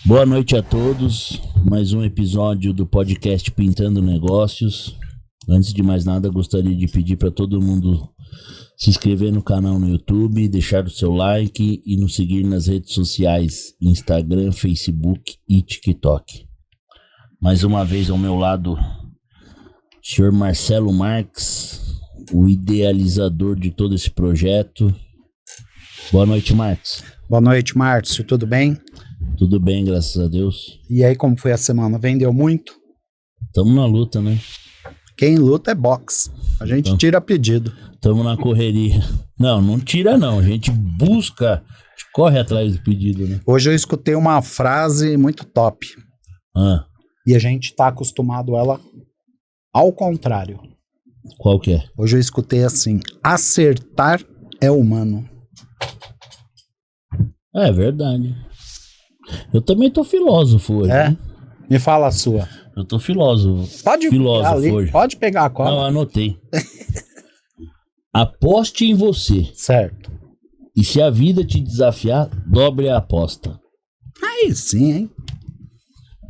Boa noite a todos, mais um episódio do podcast Pintando Negócios. Antes de mais nada, gostaria de pedir para todo mundo se inscrever no canal no YouTube, deixar o seu like e nos seguir nas redes sociais, Instagram, Facebook e TikTok. Mais uma vez ao meu lado, o senhor Marcelo Marques, o idealizador de todo esse projeto. Boa noite, Marques. Boa noite, Márcio, tudo bem? Tudo bem, graças a Deus. E aí, como foi a semana? Vendeu muito? Tamo na luta, né? Quem luta é boxe. A gente tira pedido. Tamo na correria. Não tira não. A gente busca, a gente corre atrás do pedido, né? Hoje eu escutei uma frase muito top. E a gente tá acostumado a ela ao contrário. Qual que é? Hoje eu escutei assim: acertar é humano. É verdade. Eu também tô filósofo hoje. É? Né? Me fala a sua. Eu tô filósofo. Pode filósofo ali, hoje. pode pegar a cola. Não, anotei. Aposte em você. Certo. E se a vida te desafiar, dobre a aposta. Aí sim, hein?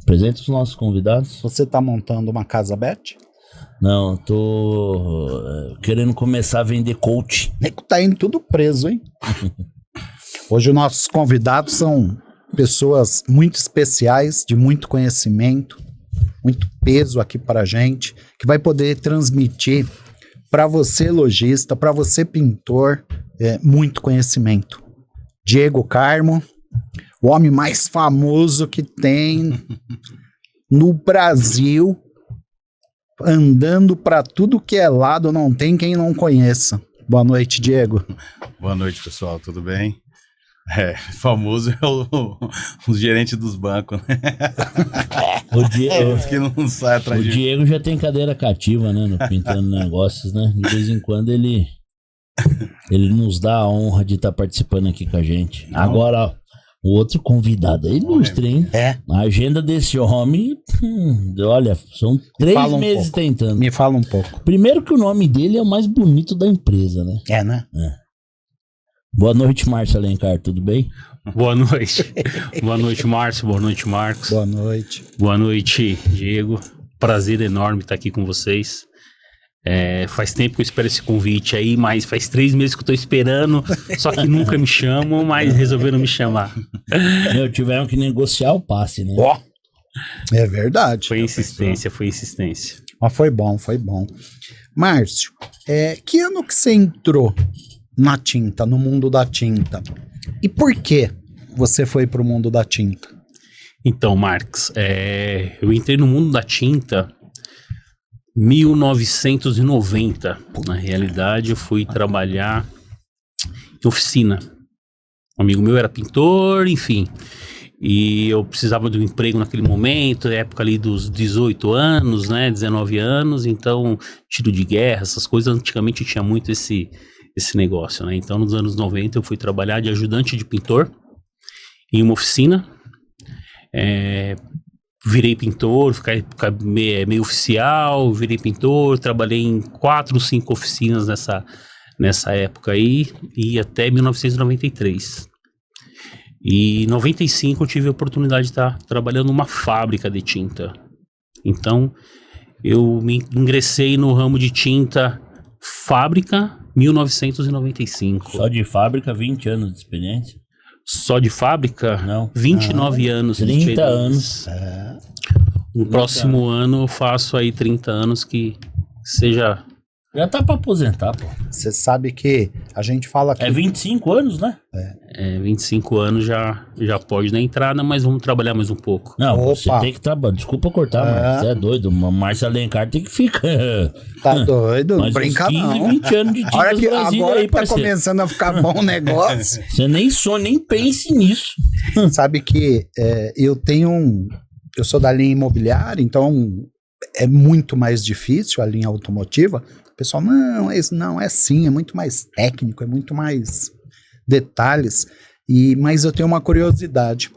Apresenta os nossos convidados. Você tá montando uma casa Bet? Não, eu tô querendo começar a vender coach. Nego tá indo tudo preso, hein? Hoje os nossos convidados são pessoas muito especiais, de muito conhecimento, muito peso aqui pra gente, que vai poder transmitir para você lojista, para você pintor, muito conhecimento. Diego Carmo, o homem mais famoso que tem no Brasil, andando para tudo que é lado, não tem quem não conheça. Boa noite, Diego. Boa noite, pessoal, tudo bem? Famoso é o gerente dos bancos, né? Que não sai atrás o Diego já tem cadeira cativa, né? No Pintando Negócios, né? De vez em quando ele nos dá a honra de estar participando aqui com a gente. Não. Agora, o outro convidado é ilustre, hein? A agenda desse homem, olha, são 3 meses tentando. Me fala um pouco. Primeiro que o nome dele é o mais bonito da empresa, né? Né? Boa noite, Márcio Alencar, tudo bem? Boa noite. Boa noite, Márcio. Boa noite, Marcos. Boa noite. Boa noite, Diego. Prazer enorme estar aqui com vocês. Faz tempo que eu espero esse convite aí, mas faz 3 meses que eu tô esperando, só que nunca me chamam, mas resolveram me chamar. Tiveram que negociar o passe, né? É verdade. Foi insistência. Mas foi bom. Márcio, que ano que você entrou na tinta, no mundo da tinta? E por que você foi pro mundo da tinta? Então, Marcos, eu entrei no mundo da tinta 1990. Na realidade, eu fui trabalhar em oficina. Um amigo meu era pintor, enfim. E eu precisava de um emprego naquele momento, época ali dos 18 anos, né, 19 anos. Então, tiro de guerra, essas coisas, antigamente tinha muito esse negócio, né? Então, nos anos 90, eu fui trabalhar de ajudante de pintor em uma oficina. Virei pintor, fiquei meio oficial, virei pintor, trabalhei em 4 ou 5 oficinas nessa época aí, e até 1993. E em 95 eu tive a oportunidade de estar trabalhando numa fábrica de tinta. Então, eu me ingressei no ramo de tinta fábrica 1995. Só de fábrica, 20 anos de experiência? Só de fábrica? Não. 29 anos. 30 anos. No próximo ano eu faço aí 30 anos que seja... Já tá pra aposentar, pô. Você sabe que a gente fala que... 25 anos, né? 25 anos já pode dar entrada, mas vamos trabalhar mais um pouco. Não, você tem que trabalhar. Desculpa cortar, mas você é doido. O Márcio Alencar tem que ficar... Tá doido? Mas brinca 15, não. 20 anos de tinta no Brasil agora aí, tá parceiro. começando a ficar bom o negócio. Você nem pense nisso. Sabe que eu sou da linha imobiliária, então é muito mais difícil a linha automotiva. O pessoal, não, isso não, é sim, é muito mais técnico, é muito mais detalhes. Mas eu tenho uma curiosidade.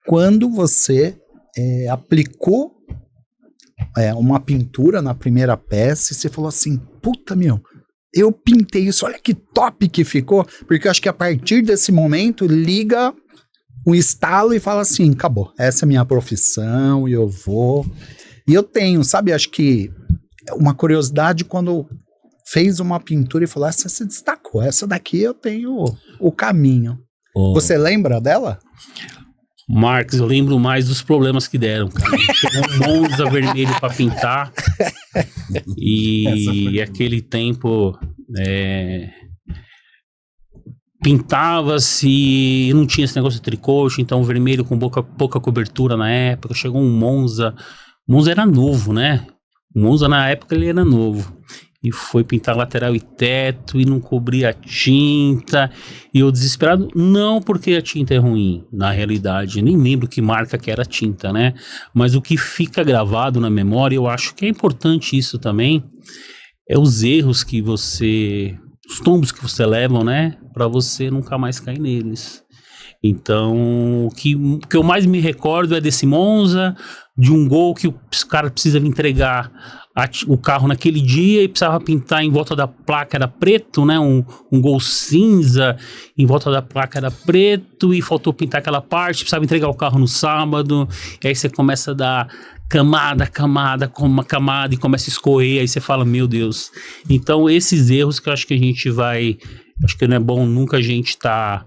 Quando você aplicou uma pintura na primeira peça, e você falou assim, puta, meu, eu pintei isso, olha que top que ficou, porque eu acho que a partir desse momento liga um estalo e fala assim, acabou, essa é a minha profissão e eu vou. E eu tenho, sabe, acho que uma curiosidade quando fez uma pintura e falou, essa se destacou, essa daqui eu tenho o caminho. Você lembra dela? Marcos, eu lembro mais dos problemas que deram, cara. Pegou um Monza vermelho pra pintar. E aquele tempo pintava-se e não tinha esse negócio de tricote, então vermelho com pouca cobertura na época. Chegou um Monza. O Monza era novo, né? O Monza na época ele era novo. E foi pintar lateral e teto e não cobria a tinta. E eu desesperado, não porque a tinta é ruim, na realidade. Nem lembro que marca que era a tinta, né? Mas o que fica gravado na memória, eu acho que é importante isso também, é os erros que você... Os tombos que você leva, né? Pra você nunca mais cair neles. Então, o que eu mais me recordo é desse Monza, de um gol que o cara precisa entregar o carro naquele dia e precisava pintar em volta da placa, era preto, né? Um gol cinza, em volta da placa era preto e faltou pintar aquela parte, precisava entregar o carro no sábado, e aí você começa a dar camada e começa a escorrer, aí você fala, meu Deus. Então, esses erros que eu acho que a gente vai... Acho que não é bom nunca a gente tá...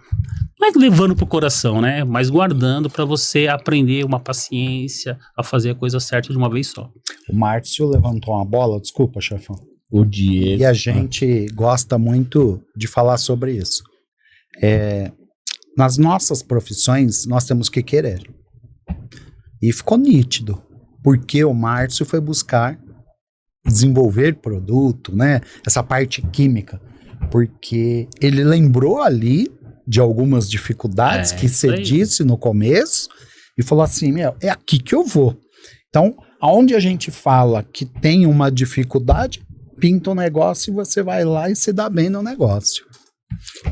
Não é levando pro coração, né? Mas guardando para você aprender uma paciência a fazer a coisa certa de uma vez só. O Márcio levantou uma bola, desculpa, chefão. O Diego. E a gente gosta muito de falar sobre isso. Nas nossas profissões, nós temos que querer. E ficou nítido, porque o Márcio foi buscar desenvolver produto, né? Essa parte química. Porque ele lembrou ali de algumas dificuldades que você disse no começo e falou assim, é aqui que eu vou. Então, aonde a gente fala que tem uma dificuldade, pinta um negócio e você vai lá e se dá bem no negócio.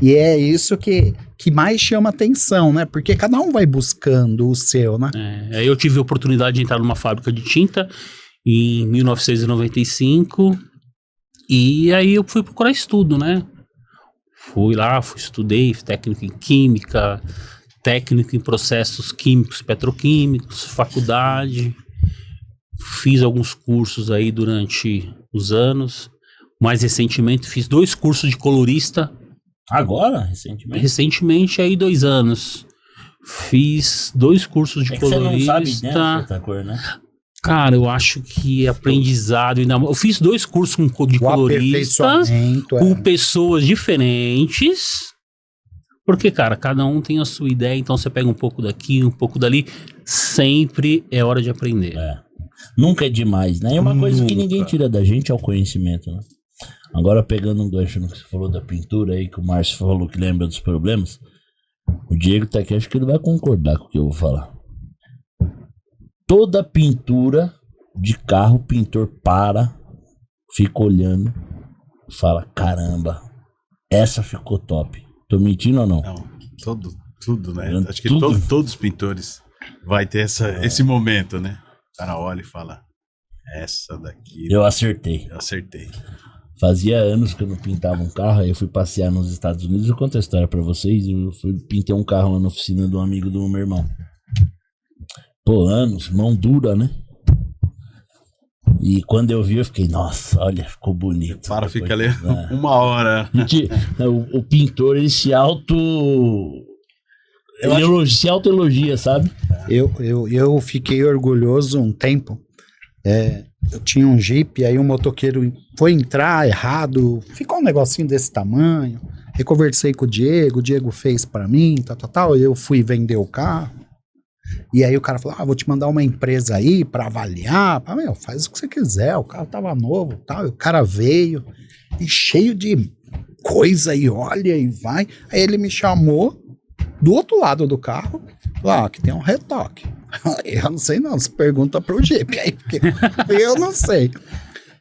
E é isso que mais chama atenção, né? Porque cada um vai buscando o seu, né? Eu tive a oportunidade de entrar numa fábrica de tinta em 1995 e aí eu fui procurar estudo, né? Fui lá, estudei técnico em química, técnico em processos químicos, petroquímicos, faculdade. Fiz alguns cursos aí durante os anos. Mais recentemente fiz 2 cursos de colorista. Agora? Recentemente? Recentemente, aí 2 anos. Fiz 2 cursos de colorista. Você não sabe, né, cor, né? Cara, eu acho que aprendizado... Eu fiz 2 cursos de colorista com pessoas diferentes. Porque, cara, cada um tem a sua ideia. Então você pega um pouco daqui, um pouco dali. Sempre é hora de aprender. Nunca é demais, né? E uma coisa que ninguém tira da gente é o conhecimento, né? Agora, pegando um gancho no que você falou da pintura aí, que o Márcio falou que lembra dos problemas. O Diego tá aqui, acho que ele vai concordar com o que eu vou falar. Toda pintura de carro, o pintor fica olhando, fala, caramba, essa ficou top. Tô mentindo ou não? Não, tudo, né? Acho que tudo. todos os pintores vai ter esse momento, né? O cara olha e fala, essa daqui... Eu acertei. Fazia anos que eu não pintava um carro, aí eu fui passear nos Estados Unidos, eu conto a história pra vocês, pintei um carro lá na oficina de um amigo do meu irmão. Pô, anos, mão dura, né? E quando eu vi, eu fiquei, nossa, olha, ficou bonito. Fica ali 1 hora. O pintor, ele se auto-elogia, sabe? Eu fiquei orgulhoso um tempo. Eu tinha um Jeep, aí um motoqueiro foi entrar errado, ficou um negocinho desse tamanho. Eu conversei com o Diego fez pra mim, tal. Eu fui vender o carro. E aí o cara falou, vou te mandar uma empresa aí pra avaliar. Faz o que você quiser, o carro tava novo, tal. E o cara veio e cheio de coisa e olha e vai. Aí ele me chamou do outro lado do carro, falou, aqui tem um retoque. Eu não sei não, você pergunta pro Jeep aí, porque eu não sei.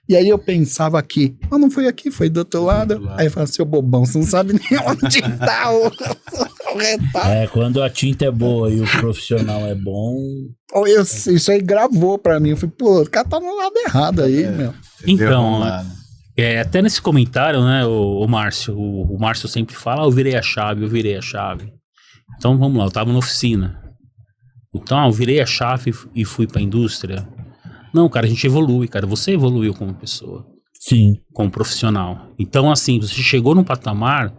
E aí eu pensava aqui, mas não foi aqui, foi do outro lado. Aí eu falava, seu bobão, você não sabe nem onde tá o retalho. Quando a tinta é boa e o profissional é bom... Isso aí gravou pra mim. Eu falei, pô, o cara tá no lado errado aí, meu. Então, até nesse comentário, né, o Márcio sempre fala, eu virei a chave. Então vamos lá, eu tava na oficina. Então eu virei a chave e fui pra indústria. Não, cara, a gente evolui, cara. Você evoluiu como pessoa, Sim. como profissional. Então, assim, você chegou num patamar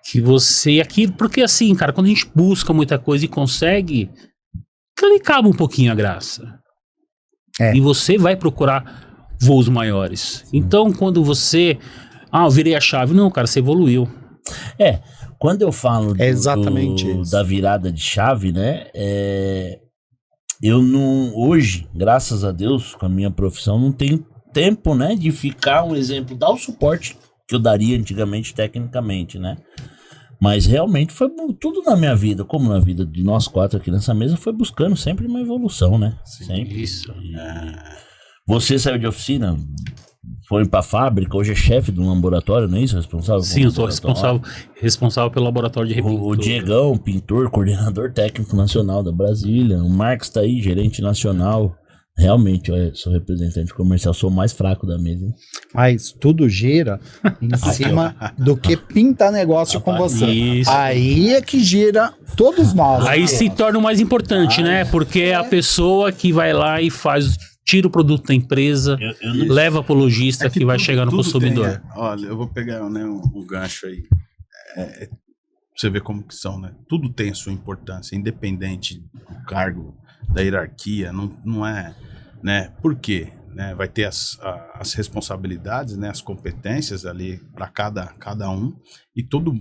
que você... Aqui, porque assim, cara, quando a gente busca muita coisa e consegue, ali acaba um pouquinho a graça. E você vai procurar voos maiores. Então, quando você... eu virei a chave. Não, cara, você evoluiu. Quando eu falo exatamente isso. da virada de chave, né? Eu não... Hoje, graças a Deus, com a minha profissão, não tenho tempo, né? De ficar, um exemplo, dar o suporte que eu daria antigamente, tecnicamente, né? Mas realmente foi tudo na minha vida, como na vida de nós 4 aqui nessa mesa, foi buscando sempre uma evolução, né? Sim, sempre. Isso. Você saiu de oficina, foi pra fábrica, hoje é chefe de um laboratório, não é isso? Responsável? Sim, eu sou responsável pelo laboratório de repintura. O Diegão, pintor, coordenador técnico nacional da Brasília. O Marcos tá aí, gerente nacional. Realmente, eu sou representante comercial, sou o mais fraco da mesa, hein? Mas tudo gira em cima do que pinta negócio com você. Isso. Aí é que gira todos nós. Aí se torna o mais importante, né? Porque é a pessoa que vai lá e tira o produto da empresa, leva pro lojista que vai chegar no consumidor. Olha, eu vou pegar, né, um gancho aí. Pra você ver como que são, né? Tudo tem a sua importância, independente do cargo, da hierarquia, não é, né? Por quê? Né? Vai ter as responsabilidades, né? As competências ali para cada um,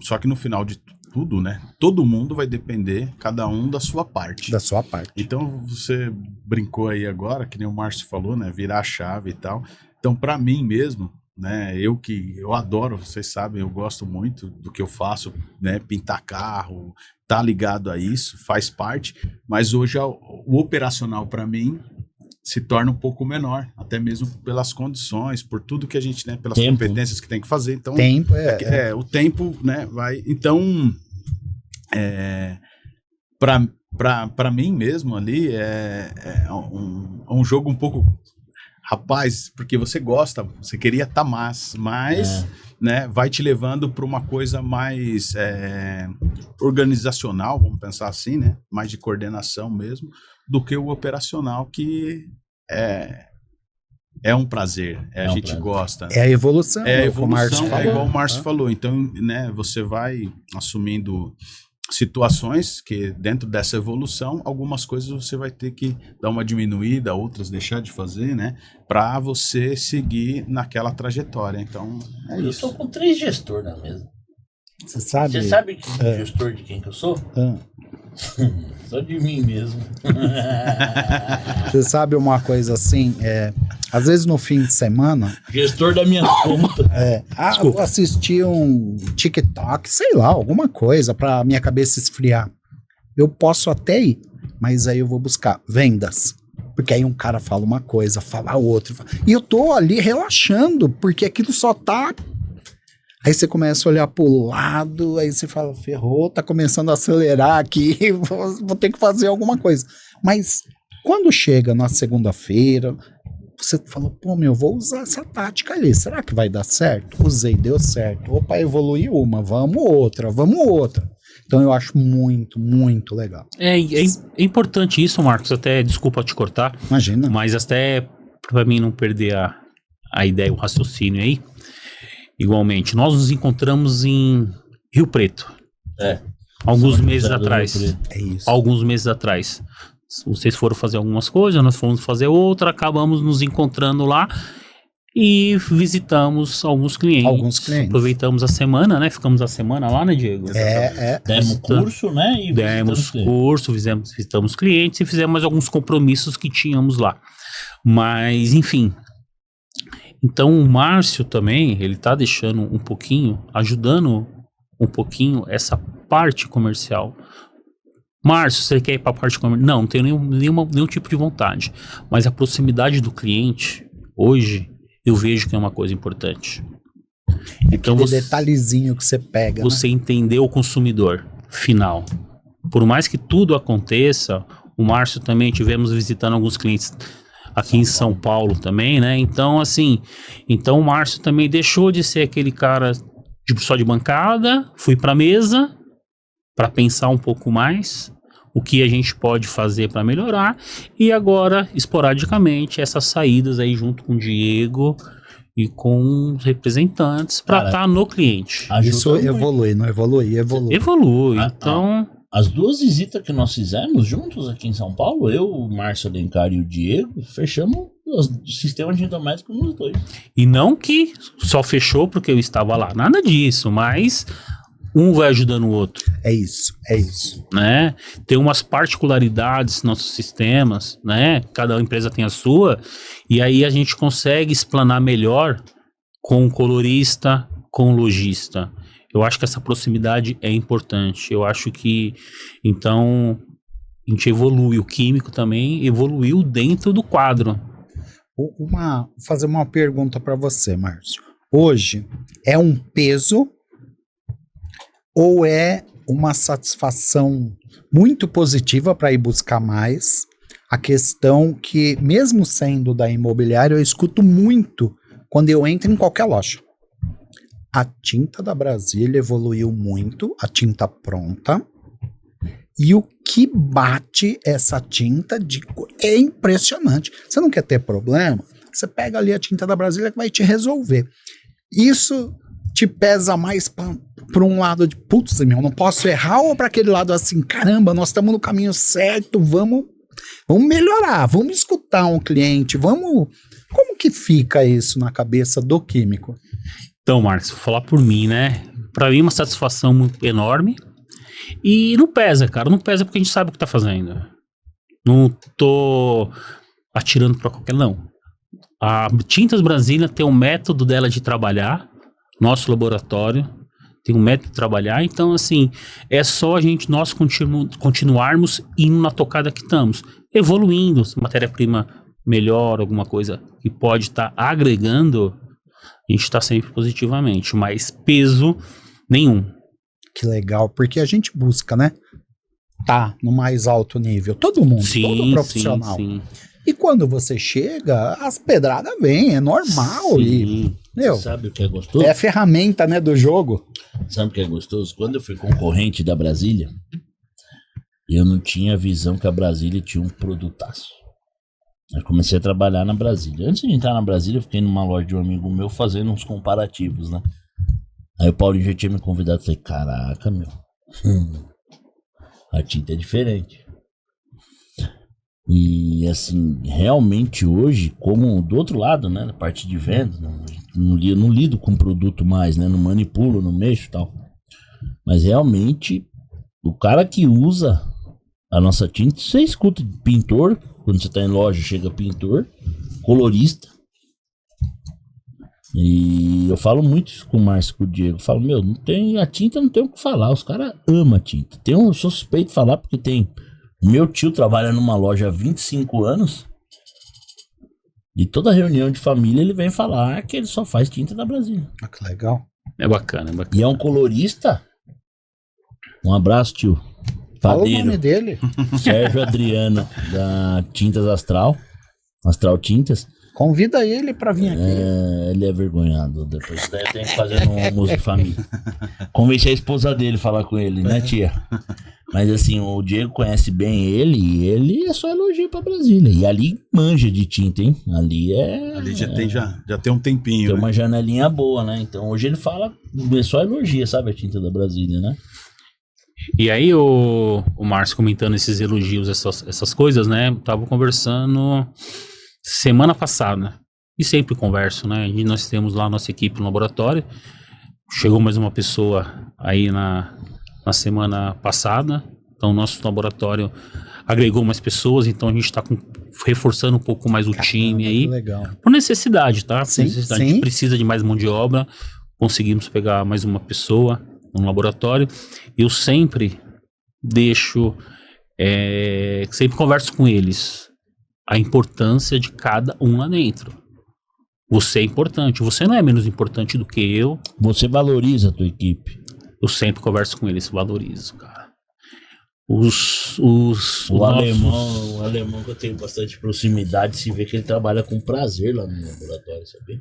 só que no final de tudo, né? Todo mundo vai depender, cada um da sua parte. Da sua parte. Então você brincou aí agora, que nem o Márcio falou, né? Virar a chave e tal. Então, para mim mesmo, né? Eu adoro, vocês sabem, eu gosto muito do que eu faço, né? Pintar carro, tá ligado a isso, faz parte. Mas hoje o operacional para mim se torna um pouco menor, até mesmo pelas condições, por tudo que a gente, né? Pelas competências que tem que fazer. Então, o tempo, né? Vai. Então, para mim mesmo ali é um jogo um pouco, rapaz, porque você gosta, você queria estar mas né, vai te levando para uma coisa mais organizacional, vamos pensar assim, né, mais de coordenação mesmo, do que o operacional, que é um prazer, a gente gosta. É a evolução. É a evolução, igual o Márcio falou. Então, né, você vai assumindo situações que dentro dessa evolução, algumas coisas você vai ter que dar uma diminuída, outras deixar de fazer, né? Para você seguir naquela trajetória. Então, eu estou com 3 gestores na mesa. Você sabe? Você sabe gestor de quem que eu sou? Só de mim mesmo. Você sabe uma coisa assim, às vezes no fim de semana... Gestor da minha conta. vou assistir um TikTok, sei lá, alguma coisa pra minha cabeça esfriar. Eu posso até ir, mas aí eu vou buscar vendas. Porque aí um cara fala uma coisa, fala outra. E eu tô ali relaxando, porque aquilo só tá... Aí você começa a olhar pro lado, aí você fala, ferrou, tá começando a acelerar aqui, vou ter que fazer alguma coisa. Mas quando chega na segunda-feira, você fala, vou usar essa tática ali, será que vai dar certo? Usei, deu certo. Opa, evoluiu uma, vamos outra. Então eu acho muito, muito legal. É importante isso, Marcos, até, desculpa te cortar. Imagina. Mas até pra mim não perder a ideia, o raciocínio aí. Igualmente, nós nos encontramos em Rio Preto. Alguns meses atrás. É isso. Alguns meses atrás. Vocês foram fazer algumas coisas, nós fomos fazer outra, acabamos nos encontrando lá e visitamos alguns clientes. Aproveitamos a semana, né? Ficamos a semana lá, né, Diego? Demos curso, né? E demos curso, visitamos clientes e fizemos mais alguns compromissos que tínhamos lá. Mas, enfim... Então o Márcio também, ele tá deixando um pouquinho, ajudando um pouquinho essa parte comercial. Márcio, você quer ir para a parte comercial? Não tenho nenhum tipo de vontade. Mas a proximidade do cliente, hoje, eu vejo que é uma coisa importante. Então detalhezinho que você pega. Você entender o consumidor final. Por mais que tudo aconteça, o Márcio também tivemos visitando alguns clientes aqui em São Paulo também, né? Então, assim, o Márcio também deixou de ser aquele cara só de bancada, fui pra mesa para pensar um pouco mais o que a gente pode fazer para melhorar, e agora, esporadicamente, essas saídas aí junto com o Diego e com os representantes para estar no cliente. Isso evolui, não evolui? Evolui, então... As duas visitas que nós fizemos juntos aqui em São Paulo, eu, o Márcio Alencar e o Diego, fechamos o sistema de endométrico nos dois. E não que só fechou porque eu estava lá, nada disso, mas um vai ajudando o outro. É isso. Né? Tem umas particularidades nos nossos sistemas, né? Cada empresa tem a sua, e aí a gente consegue explanar melhor com o colorista, com o lojista. Eu acho que essa proximidade é importante. Eu acho que, então, a gente evolui. O químico também evoluiu dentro do quadro. Vou fazer uma pergunta para você, Márcio. Hoje, é um peso ou é uma satisfação muito positiva para ir buscar mais? A questão que, mesmo sendo da imobiliária, eu escuto muito quando eu entro em qualquer loja. A tinta da Brasília evoluiu muito, a tinta pronta, e o que bate essa tinta é impressionante. Você não quer ter problema? Você pega ali a tinta da Brasília que vai te resolver. Isso te pesa mais para um lado de, putz, meu, não posso errar, ou para aquele lado assim, caramba, nós estamos no caminho certo, vamos melhorar, vamos escutar um cliente, vamos... Como que fica isso na cabeça do químico? Então, Marcos, vou falar por mim, né? Pra mim é uma satisfação muito enorme. E não pesa, cara. Não pesa porque a gente sabe o que tá fazendo. Não tô atirando pra qualquer... Não. A Tintas Brasília tem um método dela de trabalhar. Nosso laboratório tem um método de trabalhar. Então, assim, é só nós continuarmos indo na tocada que estamos. Evoluindo. Se matéria-prima melhor, alguma coisa que pode estar agregando... A gente está sempre positivamente, mas peso nenhum. Que legal, porque a gente busca, né? Tá no mais alto nível. Todo mundo, todo profissional. Sim. E quando você chega, as pedradas vêm, é normal. Sim. Meu, sabe o que é gostoso? É a ferramenta, né, do jogo. Sabe o que é gostoso? Quando eu fui concorrente da Brasília, eu não tinha visão que a Brasília tinha um produtaço. Eu comecei a trabalhar na Brasília. Antes de entrar na Brasília, eu fiquei numa loja de um amigo meu fazendo uns comparativos, né? Aí o Paulinho já tinha me convidado. Falei, caraca, meu. A tinta é diferente. E assim, realmente hoje, como do outro lado, né? Na parte de venda, não lido com produto mais, né? Não manipulo, não mexo e tal. Mas realmente, o cara que usa a nossa tinta, você escuta pintor. Quando você tá em loja, chega pintor, colorista. E eu falo muito isso com o Márcio e com o Diego. Eu falo, meu, a tinta não tem o que falar. Os caras amam a tinta. Eu sou suspeito de falar porque tem... Meu tio trabalha numa loja há 25 anos. E toda reunião de família ele vem falar que ele só faz tinta da Brasília. Ah, que legal. É bacana. E é um colorista. Um abraço, tio. Fala o nome dele. Sérgio Adriano, da Tintas Astral Tintas. Convida ele pra vir aqui. Ele é vergonhado. Depois eu tenho que fazer um almoço de família. Convenci a esposa dele falar com ele, né, tia? Mas assim, o Diego conhece bem ele e ele é só elogio pra Brasília. E ali manja de tinta, hein? Ali já tem um tempinho. Tem uma janelinha boa, né? Então hoje ele fala, só elogia, sabe, a tinta da Brasília, né? E aí o Márcio comentando esses elogios, essas coisas, né? Tava conversando semana passada. E sempre converso, né? E nós temos lá a nossa equipe no laboratório. Chegou mais uma pessoa aí na semana passada. Então, nosso laboratório agregou mais pessoas. Então, a gente está reforçando um pouco mais o time aí. Legal. Por necessidade, tá? Sim, necessidade. A gente precisa de mais mão de obra. Conseguimos pegar mais uma pessoa no laboratório. Eu sempre deixo... sempre converso com eles. A importância de cada um lá dentro. Você é importante. Você não é menos importante do que eu. Você valoriza a tua equipe. Eu sempre converso com eles, valorizo, cara. O alemão que eu tenho bastante proximidade, se vê que ele trabalha com prazer lá no laboratório, sabia?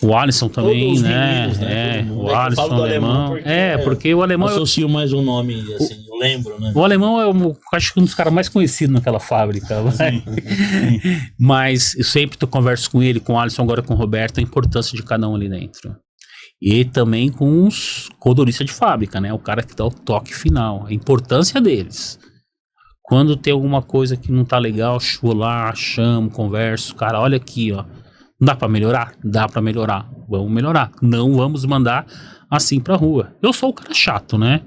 O Alisson também, Todos os né? meninos, né? Todo mundo. O É que eu Alisson, falo do alemão alemão. porque Porque o alemão... associo mais um nome, assim, eu lembro, né? O alemão é acho que um dos caras mais conhecidos naquela fábrica. Sim. Mas eu sempre converso com ele, com o Alisson, agora com o Roberto, a importância de cada um ali dentro. E também com os coloristas de fábrica, né? O cara que dá o toque final, a importância deles. Quando tem alguma coisa que não tá legal, vou lá, chamo, converso, cara, olha aqui, ó. Dá pra melhorar? Dá pra melhorar. Vamos melhorar. Não vamos mandar assim pra rua. Eu sou o cara chato, né?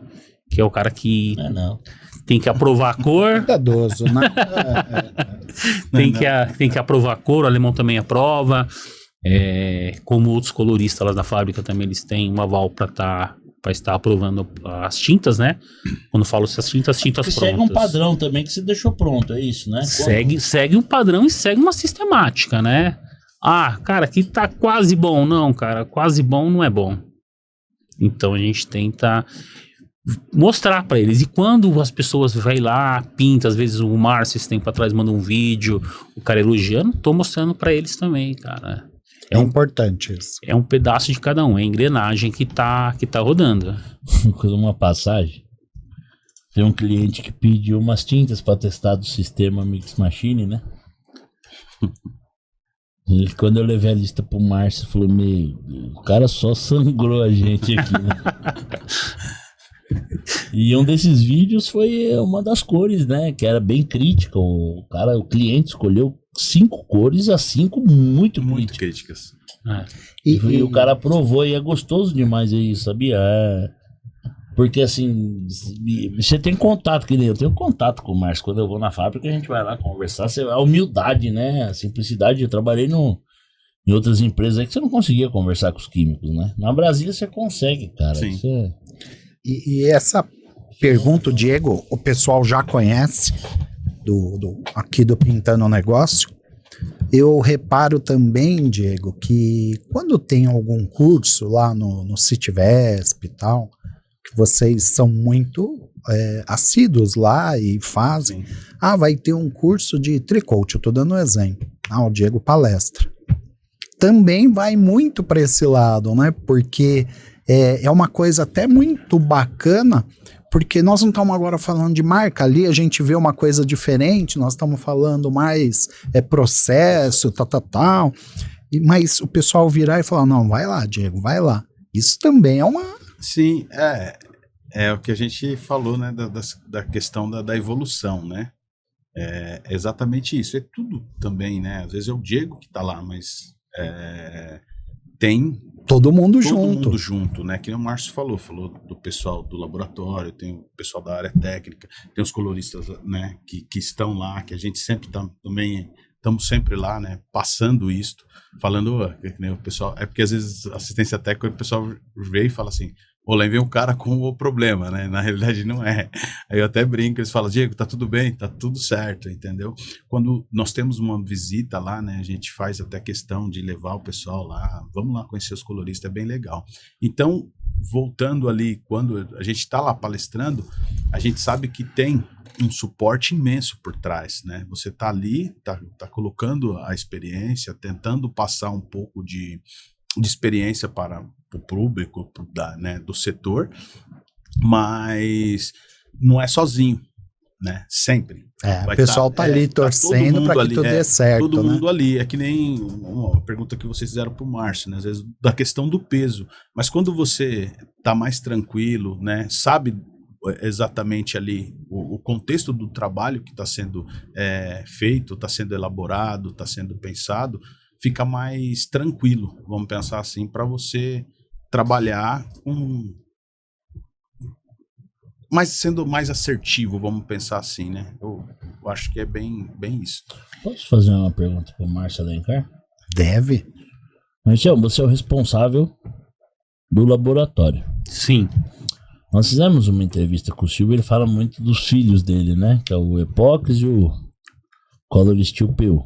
Que é o cara que Não. tem que aprovar a cor. Cuidadoso, né? Tem que aprovar a cor, o alemão também aprova. Como outros coloristas lá da fábrica também, eles têm um aval para estar aprovando as tintas, né? Quando eu falo as tintas prontas. Segue um padrão também que você deixou pronto, é isso, né? Segue um padrão e segue uma sistemática, né? Ah, cara, aqui tá quase bom. Não, cara, quase bom não é bom. Então a gente tenta mostrar pra eles. E quando as pessoas vai lá, pinta, às vezes o Márcio esse tempo atrás manda um vídeo, o cara elogiando, tô mostrando pra eles também, cara. É importante isso. É um pedaço de cada um, é a engrenagem que tá rodando. Uma passagem. Tem um cliente que pediu umas tintas para testar do sistema Mix Machine, né? E quando eu levei a lista pro Márcio, falou: o cara só sangrou a gente aqui, né? E um desses vídeos foi uma das cores, né? Que era bem crítica. O cliente escolheu 5 cores, as 5 muito críticas. E o cara aprovou e é gostoso demais isso, sabia? Porque assim, você tem contato, que nem eu tenho contato com o Márcio. Quando eu vou na fábrica, a gente vai lá conversar. A humildade, né? A simplicidade. Eu trabalhei em outras empresas aí que você não conseguia conversar com os químicos, né? Na Brasília você consegue, cara. Sim. E essa pergunta, Diego, o pessoal já conhece aqui do Pintando o Negócio. Eu reparo também, Diego, que quando tem algum curso lá no Citivesp e tal, que vocês são muito assíduos lá e fazem. Sim. Vai ter um curso de tricoat, eu tô dando um exemplo. O Diego palestra. Também vai muito para esse lado, né? Porque é uma coisa até muito bacana, porque nós não estamos agora falando de marca, ali a gente vê uma coisa diferente, nós estamos falando mais processo, tal, mas o pessoal virar e falar: não, vai lá, Diego, vai lá. Isso também é uma... Sim, é o que a gente falou, né, da questão da evolução, né? É exatamente isso, é tudo também, né? Às vezes é o Diego que tá lá, mas tem... Todo mundo junto, né? Que o Márcio falou do pessoal do laboratório, tem o pessoal da área técnica, tem os coloristas, né? Que estão lá, que a gente sempre também estamos sempre lá, né? Passando isto, falando, né, o pessoal, porque às vezes assistência técnica, o pessoal vê e fala assim: lá vem o cara com o problema, né? Na realidade não é. Aí eu até brinco, eles falam: Diego, tá tudo bem, tá tudo certo, entendeu? Quando nós temos uma visita lá, né? A gente faz até questão de levar o pessoal lá, vamos lá conhecer os coloristas, é bem legal. Então, voltando ali, quando a gente tá lá palestrando, a gente sabe que tem um suporte imenso por trás, né? Você tá ali, tá colocando a experiência, tentando passar um pouco de experiência para o público do setor, mas não é sozinho, né? Sempre. O pessoal tá ali torcendo para que tudo dê certo. Todo mundo ali. É que nem uma pergunta que vocês fizeram pro Márcio, né? Às vezes da questão do peso. Mas quando você tá mais tranquilo, né? Sabe exatamente ali o contexto do trabalho que está sendo feito, está sendo elaborado, está sendo pensado, fica mais tranquilo, vamos pensar assim, para você trabalhar sendo mais assertivo, vamos pensar assim, né? Eu acho que é bem isso. Posso fazer uma pergunta para o Márcio Alencar? Deve. Marcelo, você é o responsável do laboratório. Sim. Nós fizemos uma entrevista com o Silvio, ele fala muito dos filhos dele, né? Que é o Epox e o Color Steel PU.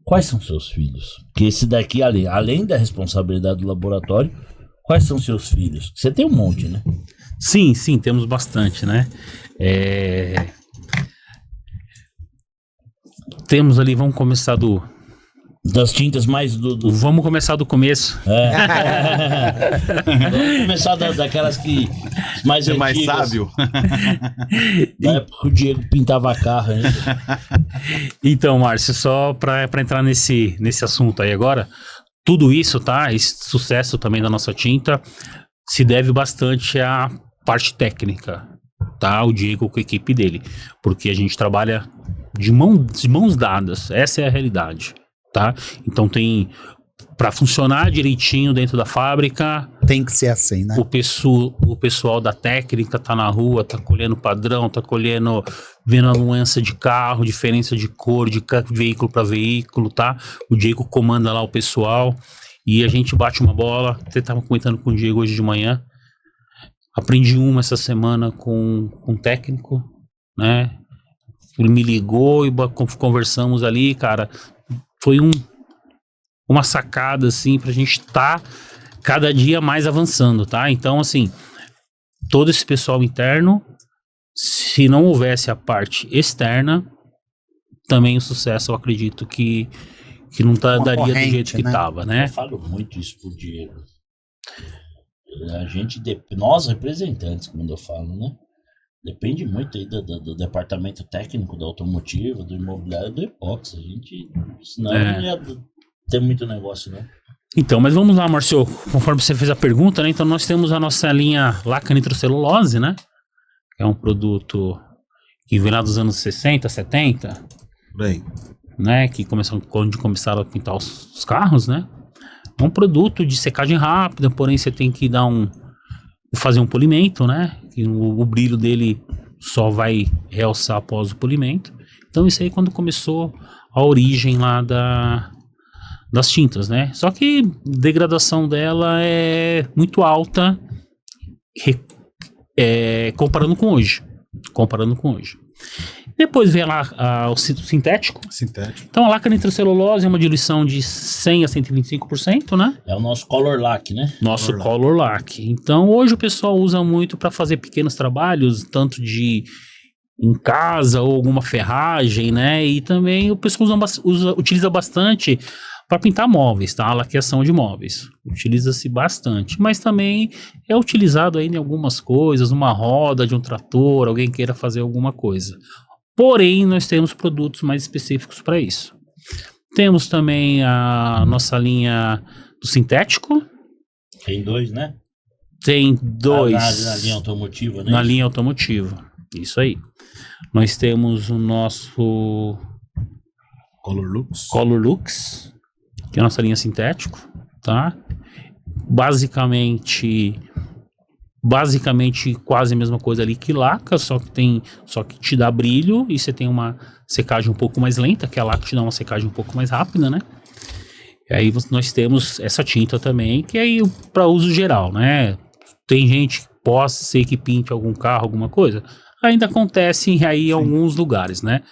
Quais são seus filhos? Porque esse daqui, além da responsabilidade do laboratório, quais são seus filhos? Você tem um monte, né? Sim, temos bastante, né? Temos ali, vamos começar do Das tintas mais Vamos começar do começo. Vamos começar daquelas que mais antigas. Mais sábio. Da época que o Diego pintava a carro ainda. Então, Márcio, só para entrar nesse assunto aí agora, tudo isso, tá? Esse sucesso também da nossa tinta se deve bastante à parte técnica, tá? O Diego com a equipe dele, porque a gente trabalha de mãos dadas, essa é a realidade, tá? Então para funcionar direitinho dentro da fábrica, Tem que ser assim, né? o pessoal da técnica tá na rua, tá colhendo padrão, tá colhendo, vendo a nuance de carro, diferença de cor, de veículo para veículo, tá? O Diego comanda lá o pessoal e a gente bate uma bola. Você tava comentando com o Diego hoje de manhã. Aprendi essa semana com um técnico, né? Ele me ligou e conversamos ali, cara. Foi uma sacada, assim, pra gente estar cada dia mais avançando, tá? Então, assim, todo esse pessoal interno, se não houvesse a parte externa, também o sucesso, eu acredito que não daria do jeito que tava, né? Eu falo muito isso pro Diego. Nós representantes, como eu falo, né? Depende muito aí do departamento técnico, da automotiva, do imobiliário, do epóxi. Senão não ia ter muito negócio, né? Então, mas vamos lá, Márcio, conforme você fez a pergunta, né? Então nós temos a nossa linha Laca Nitrocelulose, né? Que é um produto que vem lá dos anos 60, 70. Bem. Né? Que quando começaram a pintar os carros, né? É um produto de secagem rápida, porém você tem que fazer um polimento, né? Que o brilho dele só vai realçar após o polimento. Então isso aí quando começou a origem lá das tintas, né? Só que a degradação dela é muito alta comparando com hoje. Depois vem lá o sintético. Então a laca nitrocelulose é uma diluição de 100 a 125%, né? É o nosso Color Lac, né? Nosso Color Lac. Então hoje o pessoal usa muito para fazer pequenos trabalhos, tanto em casa ou alguma ferragem, né? E também o pessoal utiliza bastante para pintar móveis, tá? A laqueação de móveis. Utiliza-se bastante. Mas também é utilizado aí em algumas coisas, uma roda de um trator, alguém queira fazer alguma coisa. Porém, nós temos produtos mais específicos para isso. Temos também a nossa linha do sintético. Tem 2, né? Tem 2. Na linha automotiva, né? Na linha automotiva. Isso aí. Nós temos o nosso Color Lux, que é a nossa linha sintético, tá? Basicamente quase a mesma coisa ali que laca, só que te dá brilho e você tem uma secagem um pouco mais lenta, que a laca te dá uma secagem um pouco mais rápida, né? E aí nós temos essa tinta também, que é aí para uso geral, né? Tem gente que possa ser que pinte algum carro, alguma coisa. Ainda acontece aí em alguns lugares, né?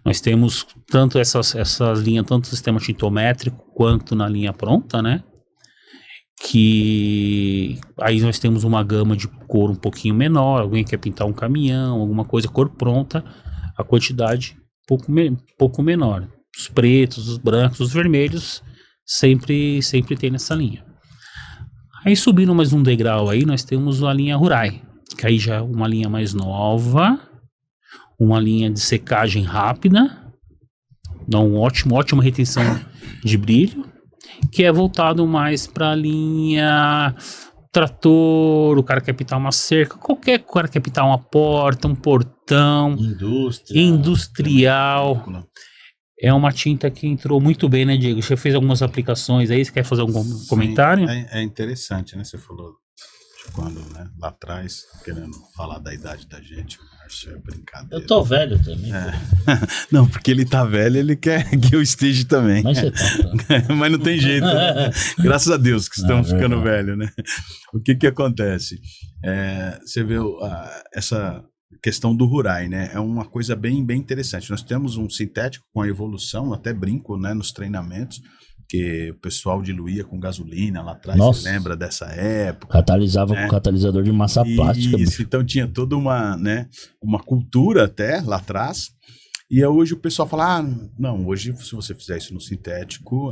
Nós temos tanto essas linhas, tanto no sistema tintométrico quanto na linha pronta, né? Que aí nós temos uma gama de cor um pouquinho menor, alguém quer pintar um caminhão, alguma coisa, cor pronta, a quantidade pouco menor. Os pretos, os brancos, os vermelhos, sempre tem nessa linha. Aí subindo mais um degrau aí, nós temos a linha Hurai, que aí já é uma linha mais nova, uma linha de secagem rápida, dá ótima retenção de brilho, que é voltado mais para a linha trator, o cara quer pintar uma cerca, qualquer cara quer pintar uma porta, um portão, industrial. É uma tinta que entrou muito bem, né, Diego? Você fez algumas aplicações aí, você quer fazer algum comentário? É interessante, né? Você falou de quando, né, lá atrás, querendo falar da idade da gente, Márcio, é brincadeira. Eu tô velho também. Não, porque ele tá velho, ele quer que eu esteja também. Mas você tá. Mas não tem jeito, né? Graças a Deus que estamos ficando velhos, né? O que acontece? Você vê essa questão do Hurai, né? É uma coisa bem interessante. Nós temos um sintético com a evolução, até brinco, né, nos treinamentos, que o pessoal diluía com gasolina lá atrás. Nossa. Você lembra dessa época? Catalisava com catalisador de massa plástica. Isso, então tinha toda uma cultura até lá atrás. E hoje o pessoal fala, não, hoje se você fizer isso no sintético,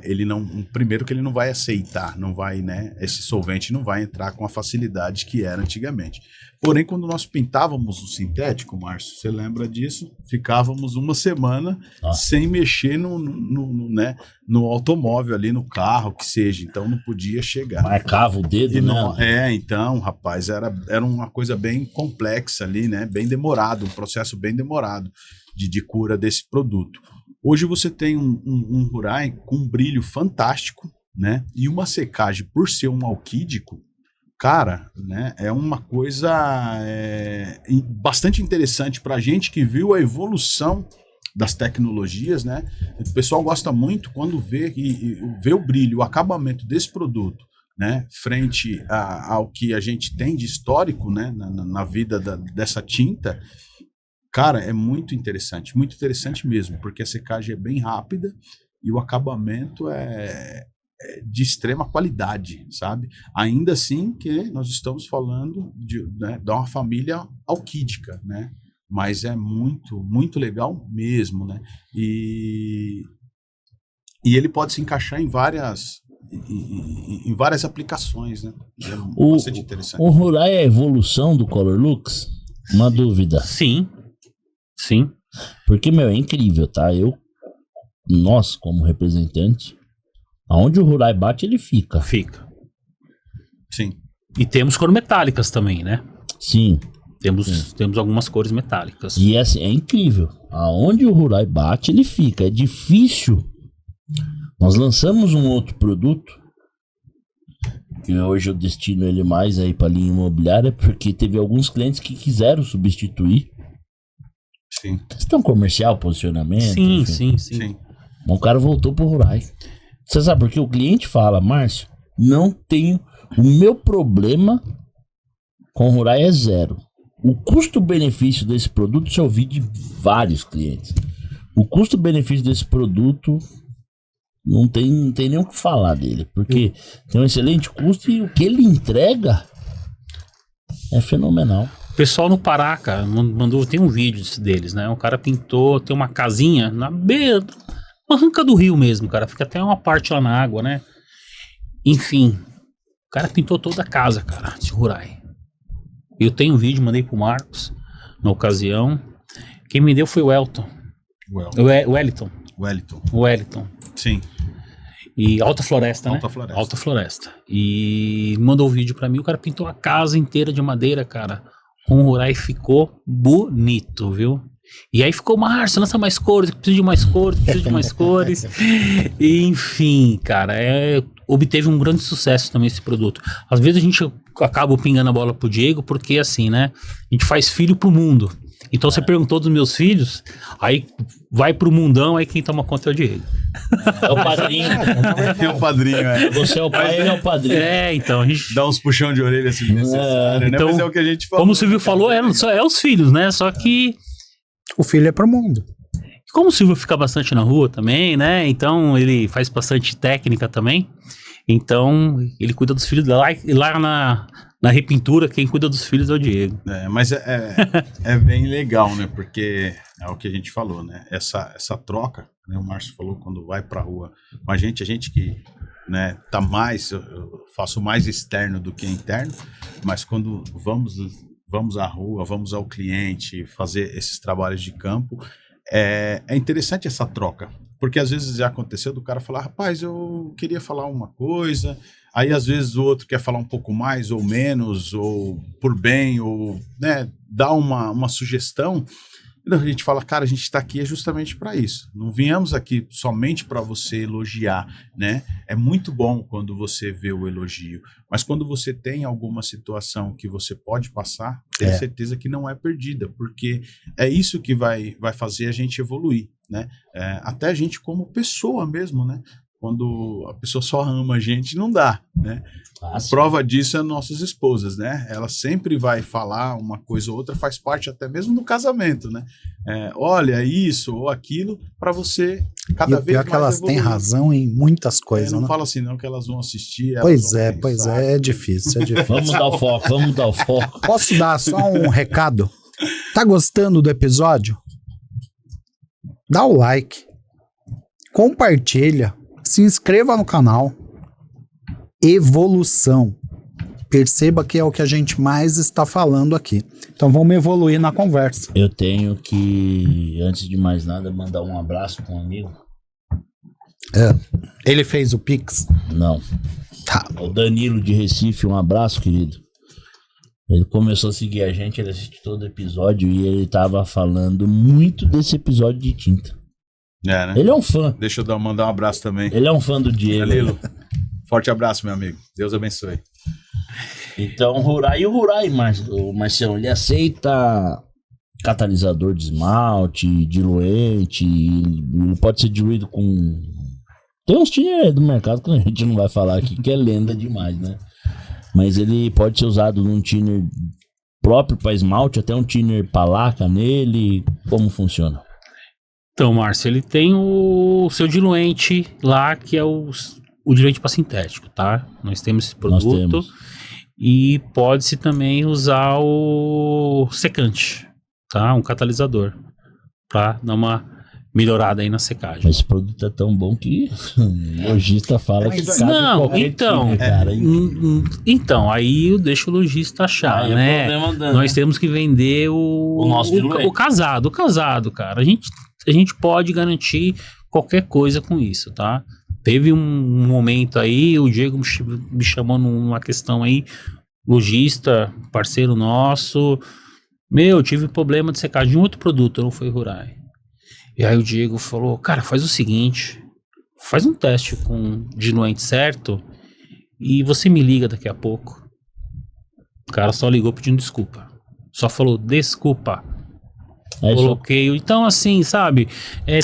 ele não, primeiro que ele não vai aceitar, não vai, né, esse solvente não vai entrar com a facilidade que era antigamente. Porém, quando nós pintávamos o sintético, Márcio, você lembra disso? Ficávamos uma semana sem mexer no automóvel ali, no carro, que seja, então não podia chegar. Marcava o dedo, né? Então, rapaz, era uma coisa bem complexa ali, né, bem demorado, um processo bem demorado de cura desse produto. Hoje você tem um Hurai com um brilho fantástico, né, e uma secagem por ser um alquídico, cara, né, é uma coisa bastante interessante para a gente que viu a evolução das tecnologias, né? O pessoal gosta muito quando vê o brilho, o acabamento desse produto, né, frente ao que a gente tem de histórico, né, na vida dessa tinta. Cara, é muito interessante mesmo, porque a secagem é bem rápida e o acabamento é de extrema qualidade, sabe? Ainda assim que nós estamos falando de uma família alquídica, né? Mas é muito, muito legal mesmo, né? E ele pode se encaixar em várias aplicações, né? É bastante interessante. O Hurai é a evolução do Color Lux? Uma dúvida. Sim. Porque, é incrível, tá? Nós, como representante, aonde o Hurai bate, ele fica. Fica. Sim. E temos cores metálicas também, né? Sim. Temos algumas cores metálicas. E assim, é incrível. Aonde o Hurai bate, ele fica. É difícil. Nós lançamos um outro produto, que hoje eu destino ele mais aí para a linha imobiliária, porque teve alguns clientes que quiseram substituir. Sim. Questão comercial, posicionamento. Sim. O cara voltou pro Hurai. Você sabe porque o cliente fala, Márcio, não tenho... O meu problema com o Hurai é zero. O custo-benefício desse produto, isso eu ouvi de vários clientes. O custo-benefício desse produto não tem nem o que falar dele. Porque tem um excelente custo e o que ele entrega é fenomenal. O pessoal no Pará, cara, tem um vídeo deles, né? O cara pintou, tem uma casinha na beira, uma ranca do rio mesmo, cara. Fica até uma parte lá na água, né? Enfim, o cara pintou toda a casa, cara, de Hurai. Eu tenho um vídeo, mandei pro Marcos, na ocasião. Quem me deu foi o Elton. O Wellington. Sim. E Alta Floresta, né? Alta Floresta. E mandou o vídeo pra mim, o cara pintou a casa inteira de madeira, cara. Com o Hurai ficou bonito, viu? E aí ficou, Márcio, lança mais cores, preciso de mais cores. E, enfim, cara, obteve um grande sucesso também esse produto. Às vezes a gente acaba pingando a bola pro Diego, porque assim, né? A gente faz filho pro mundo. Então você perguntou dos meus filhos, aí vai pro mundão, aí quem toma conta é o Diego. É o padrinho. É o padrinho, Você é o pai, ele é o padrinho. Então a gente... Dá uns puxão de orelha assim necessário, né? Então, mas é o que a gente falou. Como o Silvio falou, é os filhos, né? Só que... O filho é pro mundo. Como o Silvio fica bastante na rua também, né? Então ele faz bastante técnica também. Então ele cuida dos filhos lá na repintura, quem cuida dos filhos é o Diego. Mas é bem legal, né? Porque é o que a gente falou, né? Essa troca, né? O Márcio falou, quando vai pra rua com a gente que, né, tá mais, eu faço mais externo do que interno, mas quando vamos à rua, vamos ao cliente, fazer esses trabalhos de campo, é interessante essa troca, porque às vezes já aconteceu do cara falar, rapaz, eu queria falar uma coisa, aí às vezes o outro quer falar um pouco mais ou menos, ou por bem, ou, né, dar uma sugestão. A gente fala, cara, a gente está aqui justamente para isso. Não viemos aqui somente para você elogiar, né? É muito bom quando você vê o elogio, mas quando você tem alguma situação que você pode passar, tenha certeza que não é perdida, porque é isso que vai fazer a gente evoluir, né? Até a gente como pessoa mesmo, né? Quando a pessoa só ama a gente, não dá, né? Prova disso é nossas esposas, né? Ela sempre vai falar uma coisa ou outra, faz parte até mesmo do casamento, né? Olha isso ou aquilo, para você cada vez mais que elas têm razão em muitas coisas, não né? fala assim não, que elas vão assistir. Pois é, é difícil, Vamos dar o foco. Posso dar só um recado? Tá gostando do episódio? dá o like, compartilha, se inscreva no canal. Evolução. Perceba que é o que a gente mais está falando aqui. Então vamos evoluir na conversa. Eu tenho que, antes de mais nada, mandar um abraço para um amigo. Ele fez o Pix? Não. Tá. O Danilo de Recife, um abraço, querido. Ele começou a seguir a gente, ele assiste todo episódio e ele tava falando muito desse episódio de tinta. É, né? Ele é um fã. Deixa eu mandar um abraço também. Ele é um fã do Diego. Danilo, forte abraço, meu amigo. Deus abençoe. Então, o Rurai, Marcião, ele aceita catalisador de esmalte, diluente, ele pode ser diluído com... Tem uns tinner do mercado que a gente não vai falar aqui, que é lenda demais, né? Mas ele pode ser usado num tinner próprio para esmalte, até um tinner para laca nele. Como funciona? Então, Márcio, ele tem o seu diluente lá, que é o diluente para sintético, tá? Nós temos esse produto. E pode-se também usar o secante, tá? Um catalisador, para dar uma melhorada aí na secagem. Esse produto é tão bom que o lojista fala que cabe não, qualquer então, tinner, cara. Então, aí eu deixo o lojista achar, né? Nós temos que vender o nosso diluente. O casado, cara. A gente pode garantir qualquer coisa com isso, tá? Teve um momento aí, o Diego me chamou numa questão aí, lojista, parceiro nosso, tive problema de secagem de um outro produto, não foi Rurai. E aí o Diego falou, cara, faz o seguinte, faz um teste com diluente certo e você me liga daqui a pouco. O cara só ligou pedindo desculpa, só falou desculpa. Coloquei. Então, assim, sabe,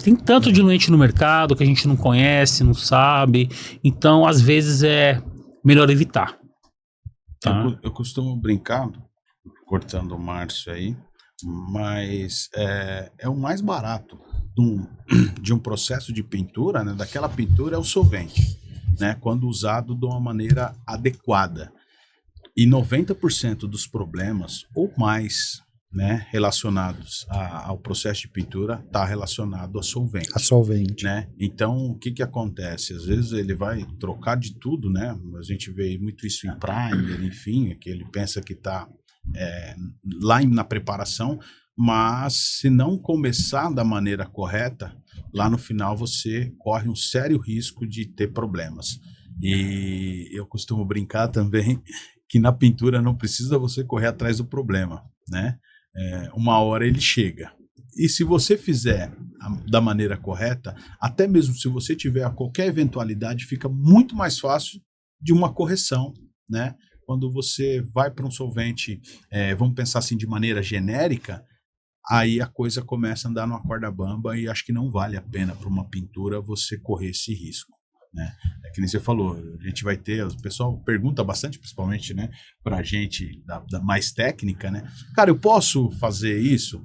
tem tanto diluente no mercado que a gente não conhece, não sabe. Então, às vezes é melhor evitar. Tá? Eu costumo brincar, cortando o Márcio aí, mas é o mais barato de um processo de pintura, né? Daquela pintura é o solvente, né? Quando usado de uma maneira adequada. E 90% dos problemas, ou mais, né, relacionados ao processo de pintura, está relacionado a solvente. A solvente. Né? Então, o que acontece? Às vezes ele vai trocar de tudo, né? A gente vê muito isso em primer, enfim, que ele pensa que está lá na preparação, mas se não começar da maneira correta, lá no final você corre um sério risco de ter problemas. E eu costumo brincar também que na pintura não precisa você correr atrás do problema, né? Uma hora ele chega. E se você fizer da maneira correta, até mesmo se você tiver qualquer eventualidade, fica muito mais fácil de uma correção, né? Quando você vai para um solvente, vamos pensar assim de maneira genérica, aí a coisa começa a andar numa corda bamba e acho que não vale a pena para uma pintura você correr esse risco. Né? É que nem você falou, a gente vai ter, o pessoal pergunta bastante, principalmente, né, pra gente da mais técnica, né? Cara, eu posso fazer isso?